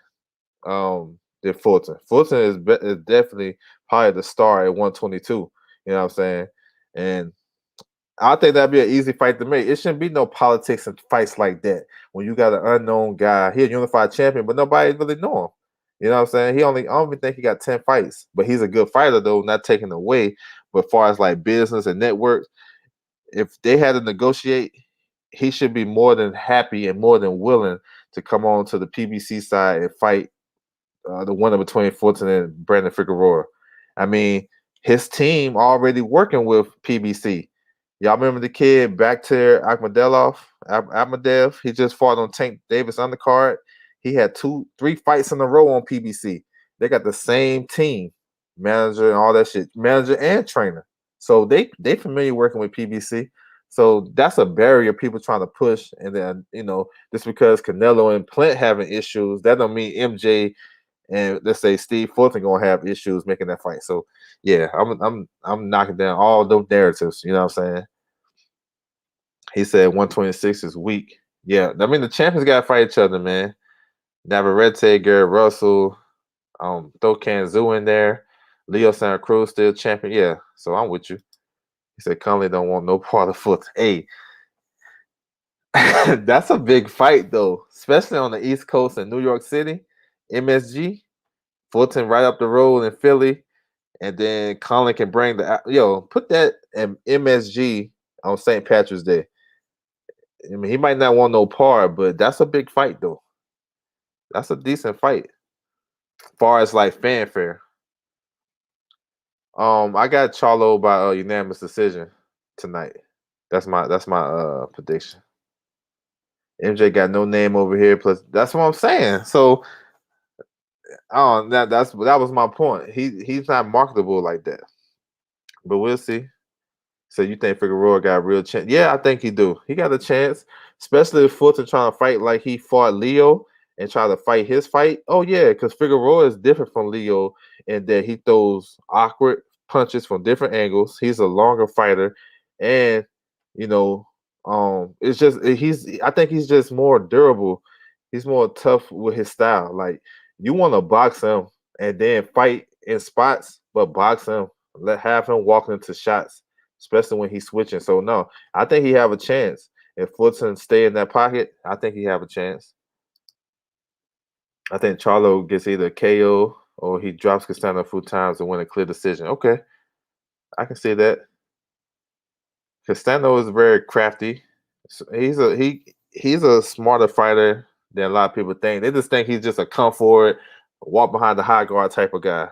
than Fulton. Fulton is definitely probably the star at 122. You know what I'm saying? And I think that'd be an easy fight to make. It shouldn't be no politics and fights like that when you got an unknown guy. He's a unified champion, but nobody really know him. You know what I'm saying? I don't even think he got 10 fights, but he's a good fighter though, not taking away. But as far as like business and networks, if they had to negotiate, he should be more than happy and more than willing to come on to the PBC side and fight the winner between Fulton and Brandon Figueroa. I mean, his team already working with PBC. Y'all remember the kid Bakhtir Akhmadov? He just fought on Tank Davis undercard. He had 3 fights in a row on PBC. They got the same team, manager and all that shit, manager and trainer. So they familiar working with PBC. So that's a barrier people trying to push. And then just because Canelo and Plant having issues, that don't mean MJ and let's say Steve Fulton gonna have issues making that fight. So yeah, I'm knocking down all those narratives. You know what I'm saying? He said 126 is weak. Yeah, I mean the champions gotta fight each other, man. Navarrete, Gary Russell, throw Kanzu in there. Leo Santa Cruz still champion. Yeah, so I'm with you. He said Conley don't want no part of Fulton. Hey, that's a big fight though, especially on the East Coast in New York City. MSG, Fulton right up the road in Philly. And then Colin can bring put that in MSG on St. Patrick's Day. I mean, he might not want no part, but that's a big fight though. That's a decent fight. As far as like fanfare. I got Charlo by unanimous decision tonight. That's my prediction. MJ got no name over here. Plus, that's what I'm saying. So, that was my point. He's not marketable like that. But we'll see. So you think Figueroa got a real chance? Yeah, I think he do. He got a chance, especially if Fulton trying to fight like he fought Leo. and try to fight his fight, oh yeah, because Figueroa is different from Leo in that he throws awkward punches from different angles. He's a longer fighter, and you know, it's just he's. I think he's just more durable. He's more tough with his style. Like you want to box him and then fight in spots, but box him, have him walk into shots, especially when he's switching. So no, I think he have a chance. If Fulton stay in that pocket, I think he have a chance. I think Charlo gets either KO or he drops Castano a few times and win a clear decision. Okay, I can see that. Castano is very crafty. He's a smarter fighter than a lot of people think. They just think he's just a come forward, walk behind the high guard type of guy.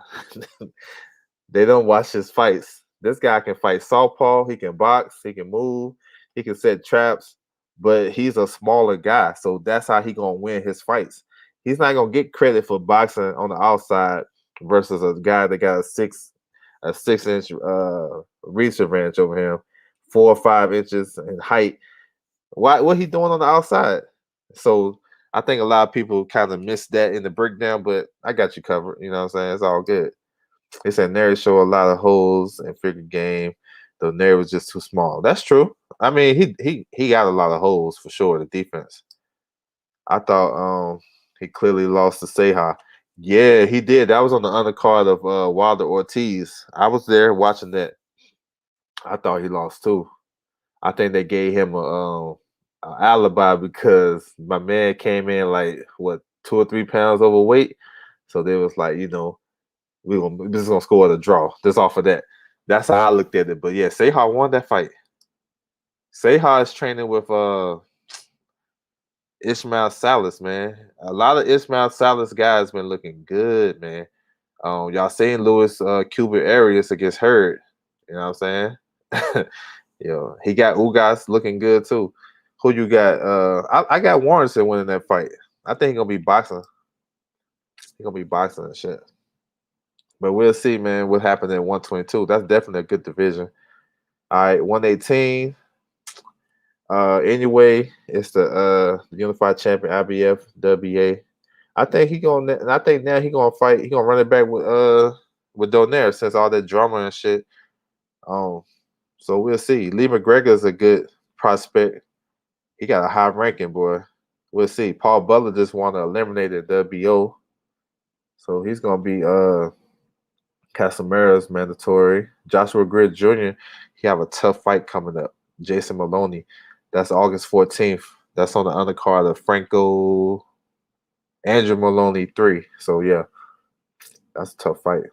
They don't watch his fights. This guy can fight southpaw. He can box. He can move. He can set traps. But he's a smaller guy, so that's how he gonna win his fights. He's not gonna get credit for boxing on the outside versus a guy that got a 6 inch reach advantage over him, 4 or 5 inches in height. What he doing on the outside? So I think a lot of people kind of miss that in the breakdown, but I got you covered. You know what I'm saying? It's all good. They said Nary show a lot of holes in figure game, though Nary was just too small. That's true. I mean, he got a lot of holes for sure. The defense. I thought he clearly lost to Seha. Yeah, he did. That was on the undercard of Wilder Ortiz. I was there watching that. I thought he lost too. I think they gave him a alibi because my man came in like what 2 or 3 pounds overweight. So they was like, we're just gonna score the draw. Just off of that. That's how I looked at it. But yeah, Seha won that fight. Seha is training with Ishmael Salas, man. A lot of Ishmael Salas guys been looking good, man. Y'all seen Louis Cuban Arias against Hurd. You know what I'm saying? He got Ugas looking good too. Who you got? I got Warrenson winning that fight. I think he's gonna be boxing. He's gonna be boxing and shit. But we'll see, man, what happened at 122. That's definitely a good division. All right, 118. Anyway, it's the unified champion IBF WA. I think he gonna. I think now he gonna fight. He gonna run it back with Donaire since all that drama and shit. So we'll see. Lee McGregor is a good prospect. He got a high ranking, boy. We'll see. Paul Butler just won to eliminate the WBO, so he's gonna be Casamara's mandatory. Joshua Grid Jr. He have a tough fight coming up. Jason Maloney. That's August 14th. That's on the undercard of Franco Andrew Maloney 3. So yeah, that's a tough fight.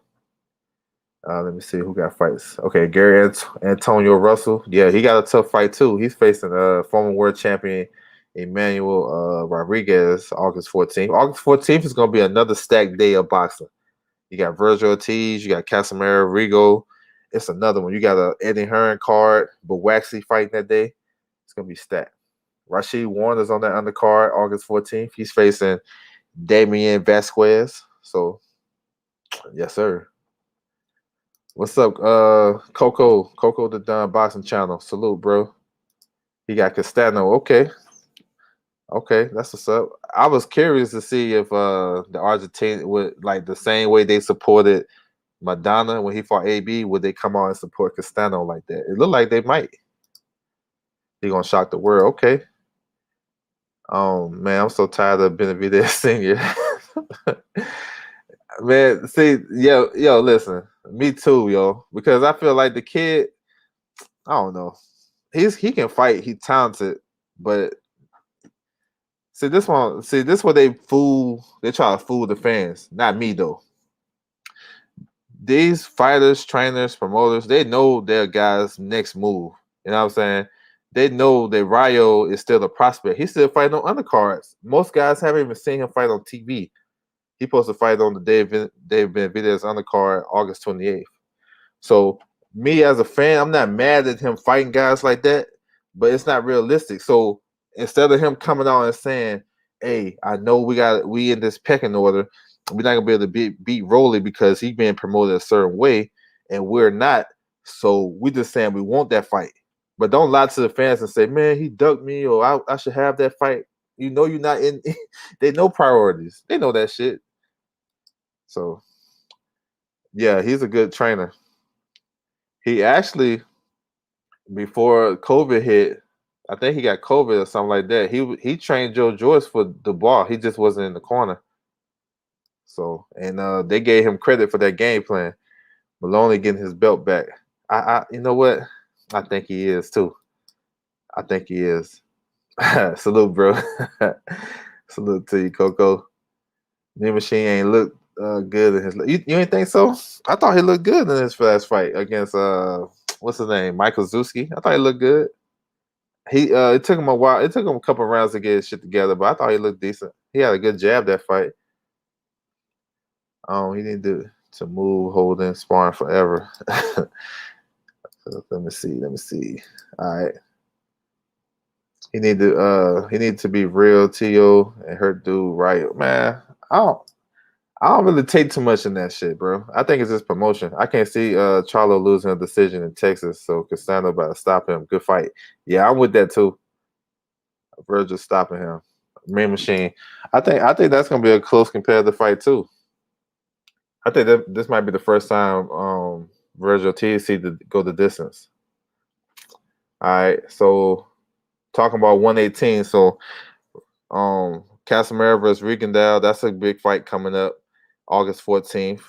Let me see who got fights. Okay, Gary Antonio Russell. Yeah, he got a tough fight too. He's facing former world champion Emmanuel Rodriguez August 14th. August 14th is going to be another stacked day of boxing. You got Virgil Ortiz, you got Casimiro Rigo. It's another one. You got a Eddie Hearn card, but Waxy fighting that day. It's going to be stacked. Rashid Warner's on that undercard August 14th. He's facing Damian Vasquez. So, yes, sir. What's up, Coco? Coco the Don Boxing Channel. Salute, bro. He got Castano. Okay, that's what's up. I was curious to see if the Argentine would like the same way they supported Madonna when he fought AB. Would they come out and support Castano like that? It looked like they might. He gonna shock the world. Okay. Man, I'm so tired of Benavidez Senior. Man, see, yo, listen, me too, yo, because I feel like the kid, I don't know, he can fight, he's talented, but this what they try to fool the fans, not me though. These fighters, trainers, promoters, they know their guys' next move. You know what I'm saying? They know that Rayo is still a prospect. He's still fighting on undercards. Most guys haven't even seen him fight on TV. He's supposed to fight on the Dave Benavidez undercard August 28th. So me as a fan, I'm not mad at him fighting guys like that, but it's not realistic. So instead of him coming out and saying, "Hey, I know we in this pecking order, we're not gonna be able to beat Rolly because he's being promoted a certain way, and we're not. So we just saying we want that fight, but don't lie to the fans and say, man, he ducked me, or I should have that fight. you're not in. They know priorities. They know that shit. So yeah, he's a good trainer. He actually before COVID hit, I think he got COVID or something like that. He trained Joe Joyce for the ball. He just wasn't in the corner. So and they gave him credit for that game plan. Maloney getting his belt back. You know what? I think he is too. I think he is. Salute, bro. Salute to you, Coco. New Machine ain't look good in his. You ain't think so? I thought he looked good in his last fight against what's his name, Michael Zuski. I thought he looked good. He it took him a while. It took him a couple rounds to get his shit together, but I thought he looked decent. He had a good jab that fight. He needed to move, holding, sparring forever. Let me see. Let me see. All right. He need to be real, Tio, and hurt dude right. Man, I don't really take too much in that shit, bro. I think it's just promotion. I can't see Charlo losing a decision in Texas, so Castano about to stop him. Good fight. Yeah, I'm with that too. Virgil stopping him. Mean Machine. I think that's gonna be a close competitive fight too. I think that this might be the first time Virgil TC to go the distance. All right, so talking about 118. So Casimir versus Rigondeaux, that's a big fight coming up August 14th.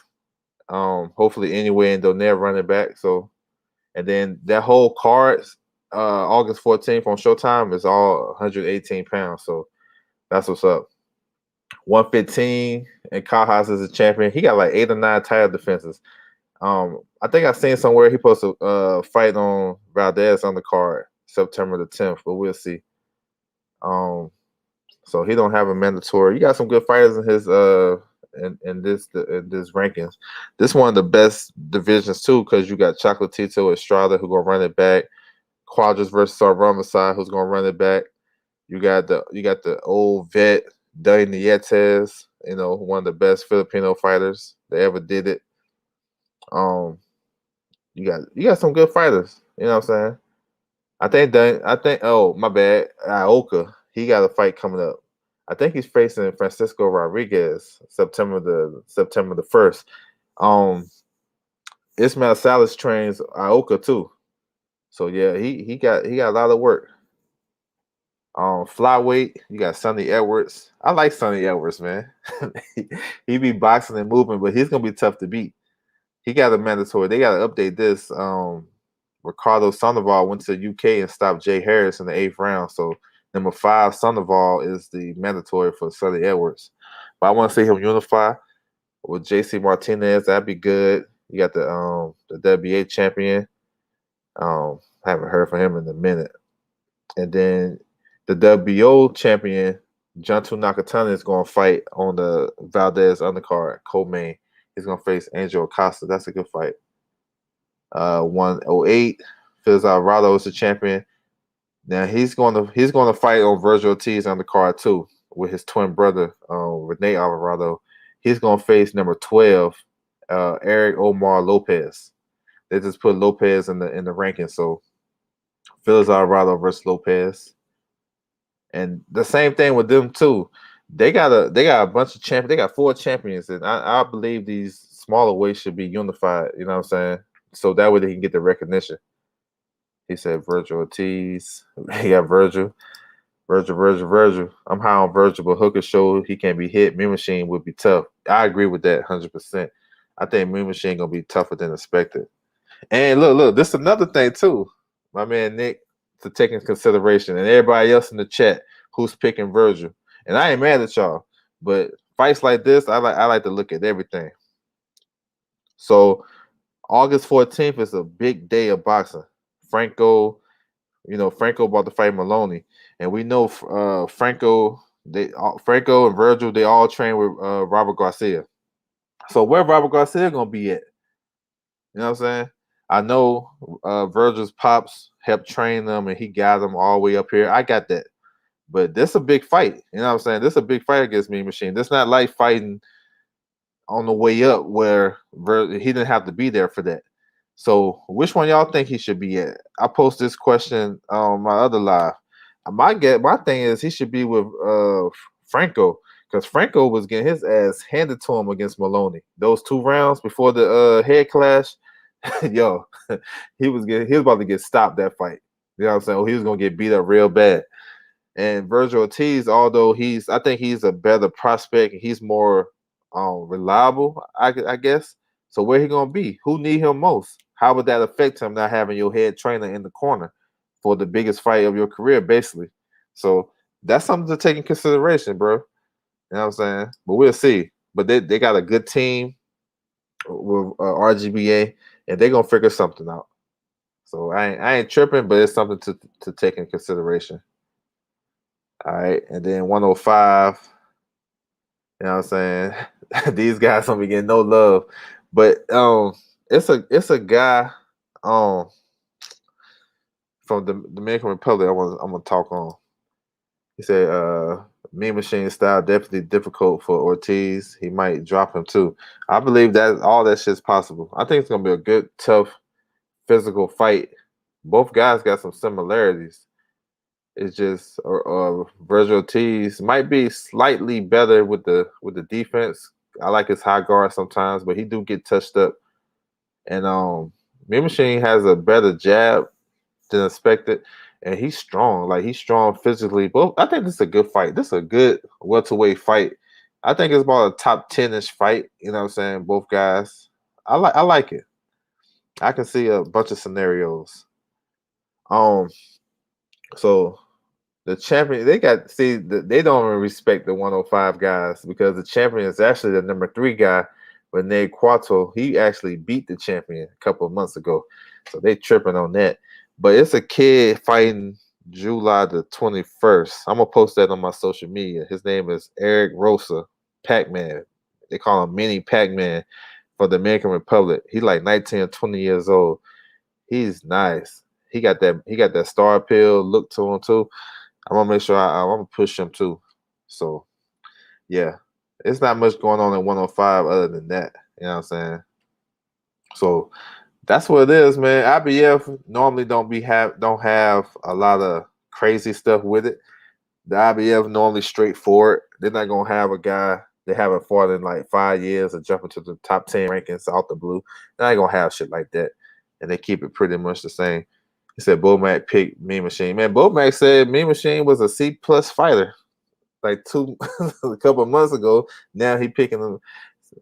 Hopefully anyway, and Donaire running back. So and then that whole card, August 14th on Showtime is all 118 pounds. So that's what's up. 115 and Kajas is a champion. He got like 8 or 9 title defenses. I think I seen somewhere he supposed to fight on Valdez on the card September the 10th, but we'll see. So he don't have a mandatory. You got some good fighters in his in this rankings. This one of the best divisions too, because you got Chocolatito Estrada who gonna run it back. Quadras versus Ramazan who's gonna run it back. You got the old vet Dani Nietes, one of the best Filipino fighters that ever did it. You got some good fighters. You know what I'm saying? Oh my bad, Ioka. He got a fight coming up. I think he's facing Francisco Rodriguez September the 1st. Ismail Salas trains Ioka too. So yeah, he got a lot of work. Flyweight, you got Sonny Edwards. I like Sonny Edwards, man. he be boxing and moving, but he's gonna be tough to beat. He got a mandatory. They got to update this. Ricardo Sandoval went to UK and stopped Jay Harris in the 8th round. So number 5, Sandoval is the mandatory for Sonny Edwards. But I want to see him unify with JC Martinez. That'd be good. You got the WBA champion. Haven't heard from him in a minute. And then the WBO champion, Junto Nakatani, is going to fight on the Valdez undercard, co-main. He's going to face Angel Acosta. That's a good fight. 108. Felix Alvarado is the champion. Now he's going to fight on Virgil Ortiz on the card too with his twin brother, Rene Alvarado. He's going to face number 12, Eric Omar Lopez. They just put Lopez in the ranking. So Felix Alvarado versus Lopez. And the same thing with them too. They got a bunch of champions. They got 4 champions, and I believe these smaller weights should be unified. You know what I'm saying? So that way they can get the recognition. He said Virgil Ortiz. He got Virgil. I'm high on Virgil, but Hooker showed he can't be hit. Mean Machine would be tough. I agree with that 100%. I think Mean Machine gonna be tougher than expected. And look, this is another thing too. My man Nick to take into consideration, and everybody else in the chat who's picking Virgil. And I ain't mad at y'all, but fights like this, I like to look at everything. So August 14th is a big day of boxing. Franco about to fight Maloney, and we know Franco and Virgil, they all train with Robert Garcia. So where Robert Garcia gonna be at? You know what I'm saying? I know Virgil's pops helped train them, and he got them all the way up here. I got that. But this is a big fight. You know what I'm saying? This is a big fight against Mean Machine. This not like fighting on the way up where he didn't have to be there for that. So which one y'all think he should be at? I post this question on my other live. my thing is he should be with Franco, because Franco was getting his ass handed to him against Maloney. Those 2 rounds before the head clash, yo, he was about to get stopped that fight. You know what I'm saying? He was gonna get beat up real bad. And Virgil Ortiz, although I think he's a better prospect. He's more reliable, I guess. So where he gonna be? Who need him most? How would that affect him not having your head trainer in the corner for the biggest fight of your career, basically? So that's something to take in consideration, bro. You know what I'm saying? But we'll see. But they got a good team with RGBA, and they're gonna figure something out. So I ain't tripping, but it's something to take in consideration. All right, and then 105. You know what I'm saying? These guys don't be getting no love, but it's a guy um from the Dominican Republic. I'm gonna talk on. He said Mean Machine style definitely difficult for Ortiz. He might drop him too. I believe that all that shit's possible. I think it's gonna be a good, tough, physical fight. Both guys got some similarities. It's just Virgil Ortiz might be slightly better with the defense. I like his high guard sometimes, but he do get touched up. And Mean Machine has a better jab than expected, and he's strong. Like he's strong physically. But I think this is a good fight. This is a good welterweight fight. I think it's about a top 10-ish fight. You know what I'm saying? Both guys. I like it. I can see a bunch of scenarios. Um, so the champion, they don't even respect the 105 guys because the champion is actually the number 3 guy, Rene Cuarto. He actually beat the champion a couple of months ago, so they tripping on that. But it's a kid fighting July the 21st. I'm gonna post that on my social media. His name is Eric Rosa, Pac-Man. They call him Mini Pac-Man for the Dominican Republic. He's like 19 or 20 years old. He's nice. He got that star appeal look to him too. I'm gonna make sure I'm gonna push him too. So yeah, it's not much going on in 105 other than that. You know what I'm saying? So that's what it is, man. IBF normally don't have a lot of crazy stuff with it. The IBF normally straightforward. They're not gonna have a guy they haven't fought in like 5 years or jump into the top 10 rankings out the blue. They're not gonna have shit like that, and they keep it pretty much the same. He said Bomac picked Mean Machine. Man, Bomac said Mean Machine was a C+ fighter like a couple of months ago. Now he picking them.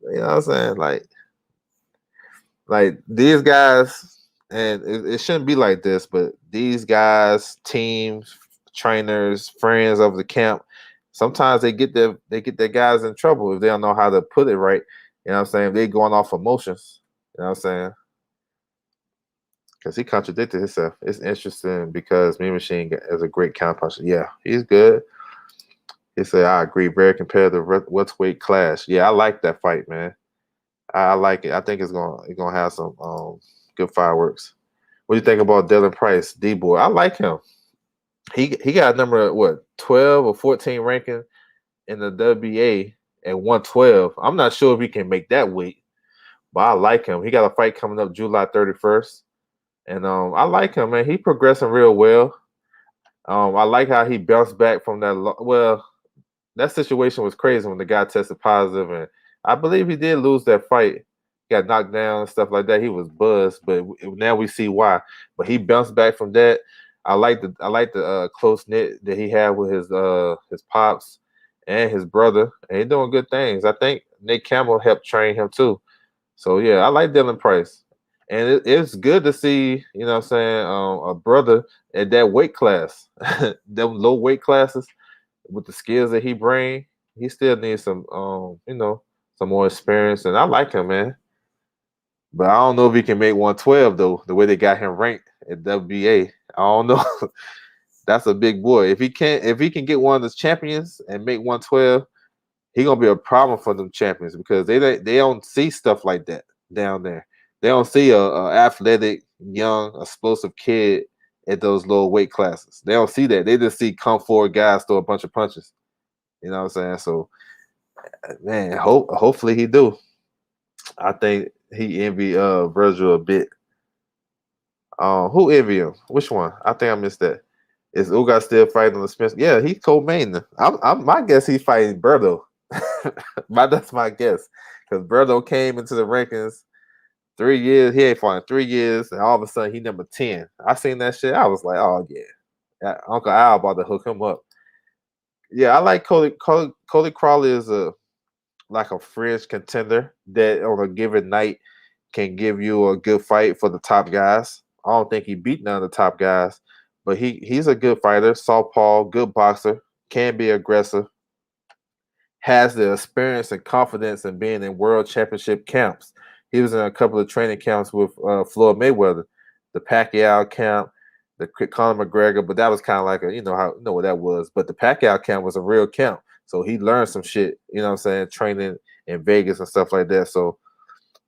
You know what I'm saying? Like these guys, and it shouldn't be like this, but these guys, teams, trainers, friends of the camp, sometimes they get their guys in trouble if they don't know how to put it right. You know what I'm saying? They going off emotions. You know what I'm saying? Because he contradicted himself. It's interesting because Mean Machine is a great counterpuncher. Yeah, he's good. He said, I agree. Very competitive welterweight clash. Yeah, I like that fight, man. I like it. I think it's gonna have some good fireworks. What do you think about Dylan Price, D boy? I like him. He got number what 12 or 14 ranking in the WBA at 112. I'm not sure if he can make that weight, but I like him. He got a fight coming up July 31st, and I like him, man. He progressing real well. I like how he bounced back from that. Well, that situation was crazy when the guy tested positive, and I believe he did lose that fight. He got knocked down and stuff like that. He was buzzed, but now we see why. But he bounced back from that. I like the close knit that he had with his pops and his brother, and he's doing good things. I think Nate Campbell helped train him too. So yeah, I like Dylan Price, and it's good to see what I'm saying a brother at that weight class, them low weight classes with the skills that he bring, he still needs some more experience. And I like him, man. But I don't know if he can make 112 though. The way they got him ranked at WBA, I don't know. That's a big boy. If he can get one of the champions and make 112, he gonna be a problem for them champions because they don't see stuff like that down there. They don't see a athletic, young, explosive kid at those lower weight classes. They don't see that. They just see come forward guys throw a bunch of punches. You know what I'm saying? So, man, hopefully he do. I think he envy Virgil a bit. Who envy him? Which one? I think I missed that. Is Ugas still fighting on the Spence? Yeah, he's co-main. I'm my guess he's fighting Berto. That's my guess. Because Berto came into the rankings 3 years. He ain't fought in 3 years, and all of a sudden he number 10. I seen that shit. I was like, oh yeah, Uncle Al about to hook him up. Yeah, I like Cody. Cody Crawley is a like a fringe contender that on a given night can give you a good fight for the top guys. I don't think he beat none of the top guys, but he's a good fighter, southpaw, good boxer, can be aggressive, has the experience and confidence in being in world championship camps. He was in a couple of training camps with Floyd Mayweather, the Pacquiao camp, the Conor McGregor, but that was kind of like a you know what that was. But the Pacquiao camp was a real camp, so he learned some shit. You know what I'm saying? Training in Vegas and stuff like that. So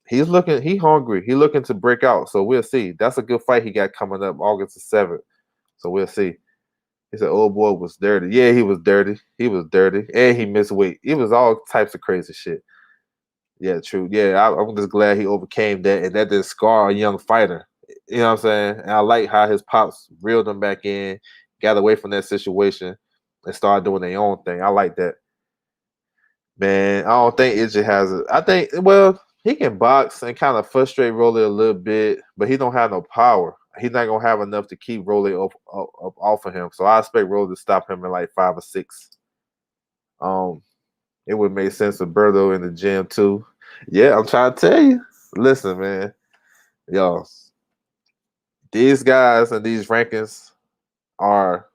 he hungry. He looking to break out. So we'll see. That's a good fight he got coming up August the 7th. So we'll see. He said, "Old boy was dirty." Yeah, he was dirty. He was dirty, and he missed weight. It was all types of crazy shit. Yeah, true. Yeah, I'm just glad he overcame that, and that didn't scar a young fighter. You know what I'm saying? And I like how his pops reeled him back in, got away from that situation, and started doing their own thing. I like that. Man, I don't think Izzy has it. I think he can box and kind of frustrate Rolly a little bit, but he don't have no power. He's not gonna have enough to keep Rolly up off of him. So I expect Rolly to stop him in like 5 or 6. Um, it would make sense for Berto in the gym too. Yeah, I'm trying to tell you. Listen, man, yo, these guys and these rankings are,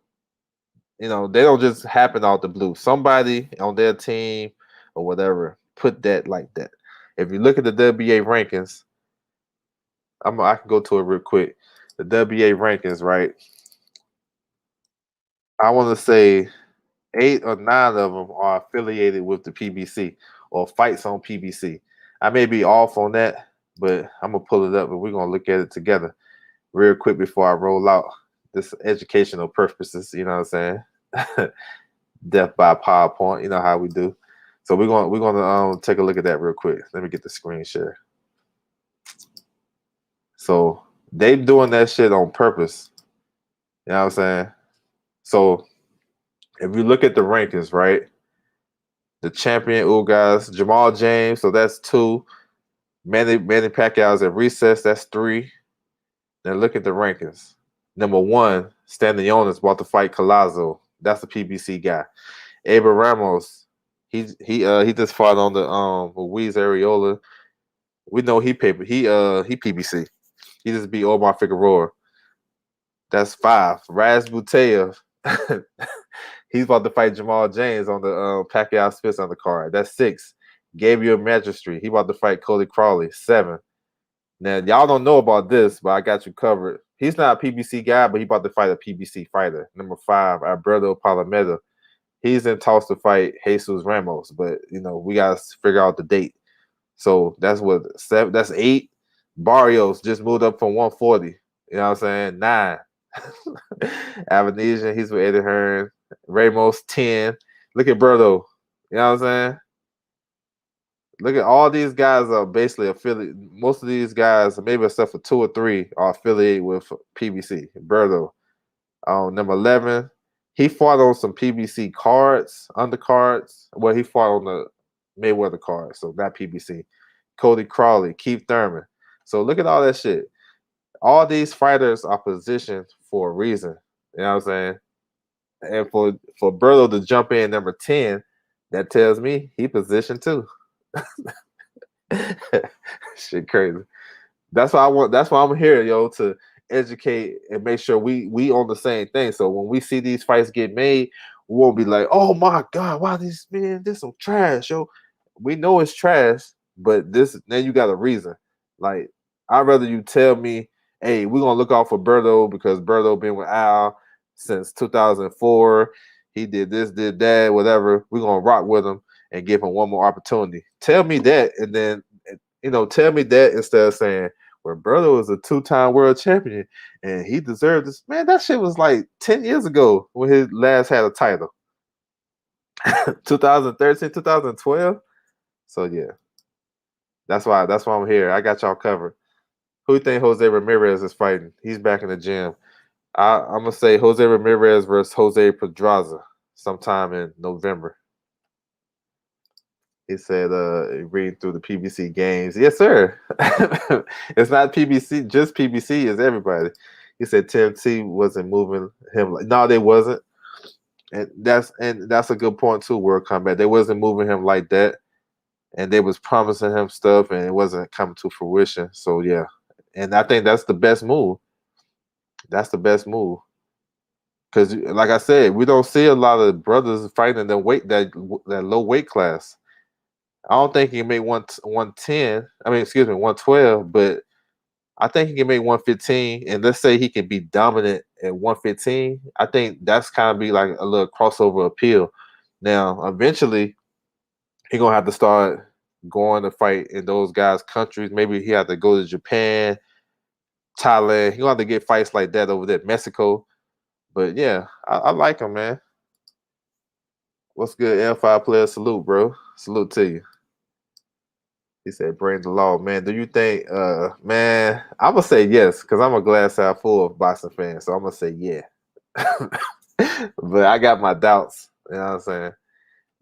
they don't just happen out the blue. Somebody on their team or whatever put that like that. If you look at the WBA rankings, I can go to it real quick. The WBA rankings, right? I want to say 8 or 9 of them are affiliated with the PBC or fights on PBC. I may be off on that, but I'm gonna pull it up and we're gonna look at it together real quick before I roll out. This educational purposes, you know what I'm saying? Death by PowerPoint, you know how we do. So we're gonna take a look at that real quick. Let me get the screen share. So they doing that shit on purpose. You know what I'm saying? So if you look at the rankings, right? The champion Ugas, Jamal James, so that's 2. Manny Pacquiao's at recess, that's 3. Then look at the rankings. Number 1, Stanley about to fight Collazo. That's the PBC guy. Abel Ramos, he just fought on the Luis Areola. We know he PBC. He just beat Omar Figueroa. That's 5. Raz Butayev. He's about to fight Jamal James on the Pacquiao Spitz undercard. That's 6. Gabriel Magistri. He about to fight Cody Crawley. 7. Now y'all don't know about this, but I got you covered. He's not a PBC guy, but he about to fight a PBC fighter. Number 5, Alberto Palomeda. He's in talks to fight Jesus Ramos, but we gotta figure out the date. So that's what 7. That's 8. Barrios just moved up from 140. You know what I'm saying? 9. Avanesian, he's with Eddie Hearn. Ramos 10. Look at Berto. You know what I'm saying? Look at all these guys are basically affiliated. Most of these guys, maybe except for 2 or 3, are affiliated with PBC. Berto, number 11. He fought on some PBC cards, undercards. Well, he fought on the Mayweather card, so not PBC. Cody Crawley, Keith Thurman. So look at all that shit. All these fighters are positioned for a reason. You know what I'm saying? And for Berto to jump in number 10, that tells me he positioned too. Shit crazy. That's why I want. That's why I'm here, yo, to educate and make sure we on the same thing. So when we see these fights get made, we won't be like, "Oh my god, why this some trash, yo." We know it's trash, but then you got a reason. Like I'd rather you tell me, "Hey, we're gonna look out for Berto because Berto been with Al since 2004. He did this, did that, whatever. We're gonna rock with him and give him one more opportunity." Tell me that, and then tell me that instead of saying, "Well, brother was a 2-time world champion and he deserved this." Man, that shit was like 10 years ago when his last had a title. 2013, 2012. So yeah, that's why I'm here. I got y'all covered. Who you think Jose Ramirez is fighting? He's back in the gym. I'm gonna say Jose Ramirez versus Jose Pedraza sometime in November. He said, reading through the PBC games. Yes, sir. It's not PBC, just PBC is everybody. He said TMT wasn't moving him. No, they wasn't. And that's a good point too, World Combat. They wasn't moving him like that. And they was promising him stuff and it wasn't coming to fruition. So yeah. And I think that's the best move. That's the best move. Because like I said, we don't see a lot of brothers fighting that low weight class. I don't think he can make 110. I mean, excuse me, 112. But I think he can make 115. And let's say he can be dominant at 115. I think that's kind of be like a little crossover appeal. Now, eventually, he gonna have to start going to fight in those guys' countries. Maybe he had to go to Japan, Thailand. He gonna have to get fights like that over there, Mexico. But yeah, I like him, man. What's good, L5 player? Salute, bro. Salute to you. He said, bring the law, man. Do you think, man, I'm going to say yes, because I'm a glass half full of boxing fans. So I'm going to say yeah. But I got my doubts. You know what I'm saying?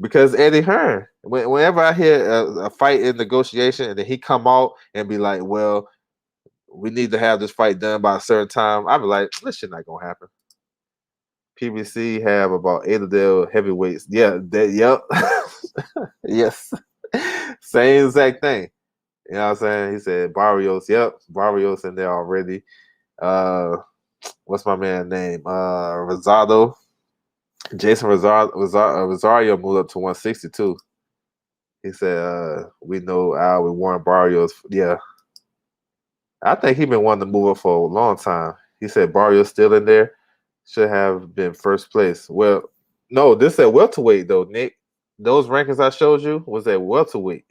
Because Eddie Hearn, whenever I hear a fight in negotiation and then he come out and be like, well, we need to have this fight done by a certain time, I be like, this shit not going to happen. PBC have about 8 of their heavyweights. Yeah, yep. Yes. Same exact thing. You know what I'm saying? He said Barrios. Yep, Barrios in there already. What's my man's name? Rosado. Jason Rosario moved up to 162. He said, we know Al with Warren Barrios. Yeah. I think he been wanting to move up for a long time. He said Barrios still in there. Should have been first place. Well, no, this at welterweight though, Nick. Those rankings I showed you was at welterweight.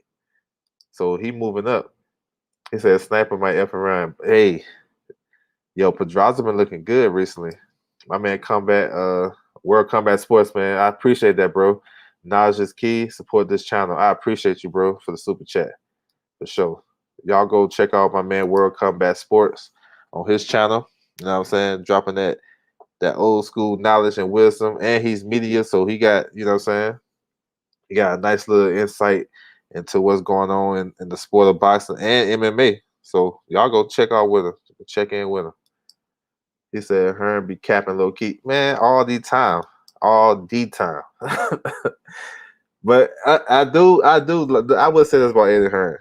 So he moving up. He said Sniper might F around. Hey, yo, Pedraza been looking good recently. My man World Combat Sports, man. I appreciate that, bro. Knowledge is key. Support this channel. I appreciate you, bro, for the super chat. For sure. Y'all go check out my man World Combat Sports on his channel. You know what I'm saying? Dropping that old school knowledge and wisdom. And he's media, so he got, you know what I'm saying? He got a nice little insight into what's going on in the sport of boxing and MMA. So y'all go check out with him. Check in with him. He said Hearn be capping low key. Man, all the time. All the time. But I would say this about Eddie Hearn.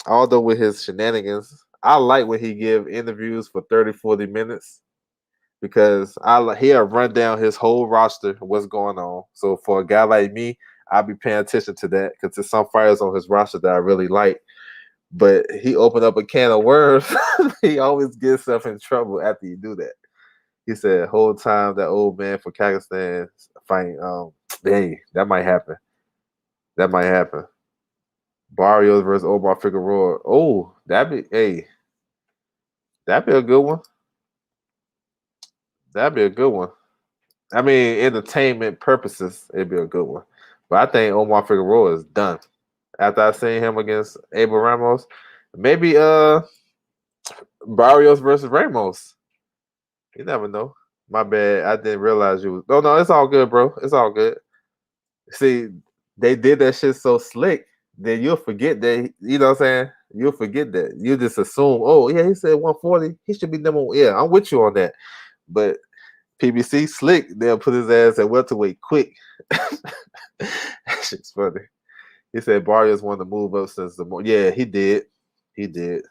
Although with his shenanigans, I like when he give interviews for 30, 40 minutes because he'll run down his whole roster, what's going on. So for a guy like me, I'll be paying attention to that because there's some fighters on his roster that I really like. But he opened up a can of worms. He always gets himself in trouble after you do that. He said, whole time that old man from Kazakhstan fighting, hey, that might happen. That might happen. Barrios versus Omar Figueroa. Oh, that'd be a good one. That'd be a good one. I mean, entertainment purposes, it'd be a good one. But I think Omar Figueroa is done. After I seen him against Abel Ramos, maybe Barrios versus Ramos. You never know. My bad. I didn't realize you was. No, it's all good, bro. It's all good. See, they did that shit so slick that you'll forget that. You know what I'm saying? You'll forget that. You just assume, oh yeah, he said 140. He should be number one. Yeah, I'm with you on that. But PBC slick, they'll put his ass at welterweight quick. That shit's funny. He said Barrios wanted to move up since yeah, he did. He did.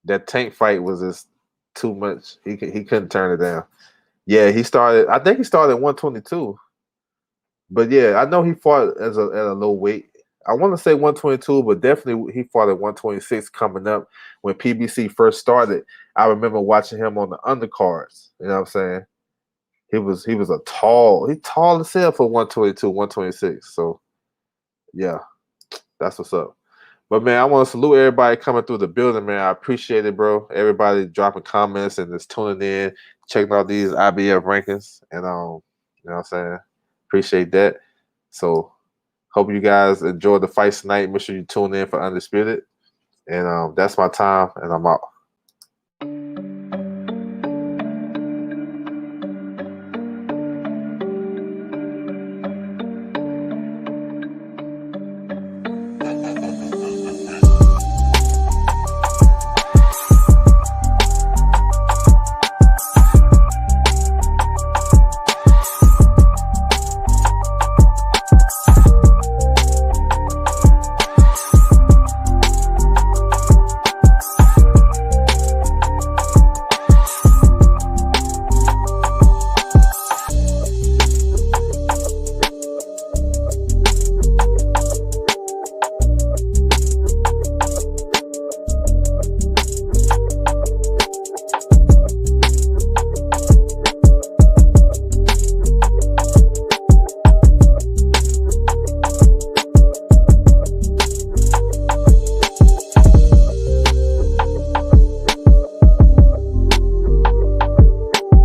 That tank fight was just too much. He couldn't turn it down. Yeah, he started. I think he started at 122. But yeah, I know he fought at a low weight. I want to say 122, but definitely he fought at 126 coming up when PBC first started. I remember watching him on the undercards. You know what I'm saying? He was tall as hell for 122, 126. So yeah, that's what's up. But man, I want to salute everybody coming through the building, man. I appreciate it, bro. Everybody dropping comments and just tuning in, checking out these IBF rankings. And you know what I'm saying? Appreciate that. So hope you guys enjoy the fights tonight. Make sure you tune in for Undisputed. And that's my time, and I'm out.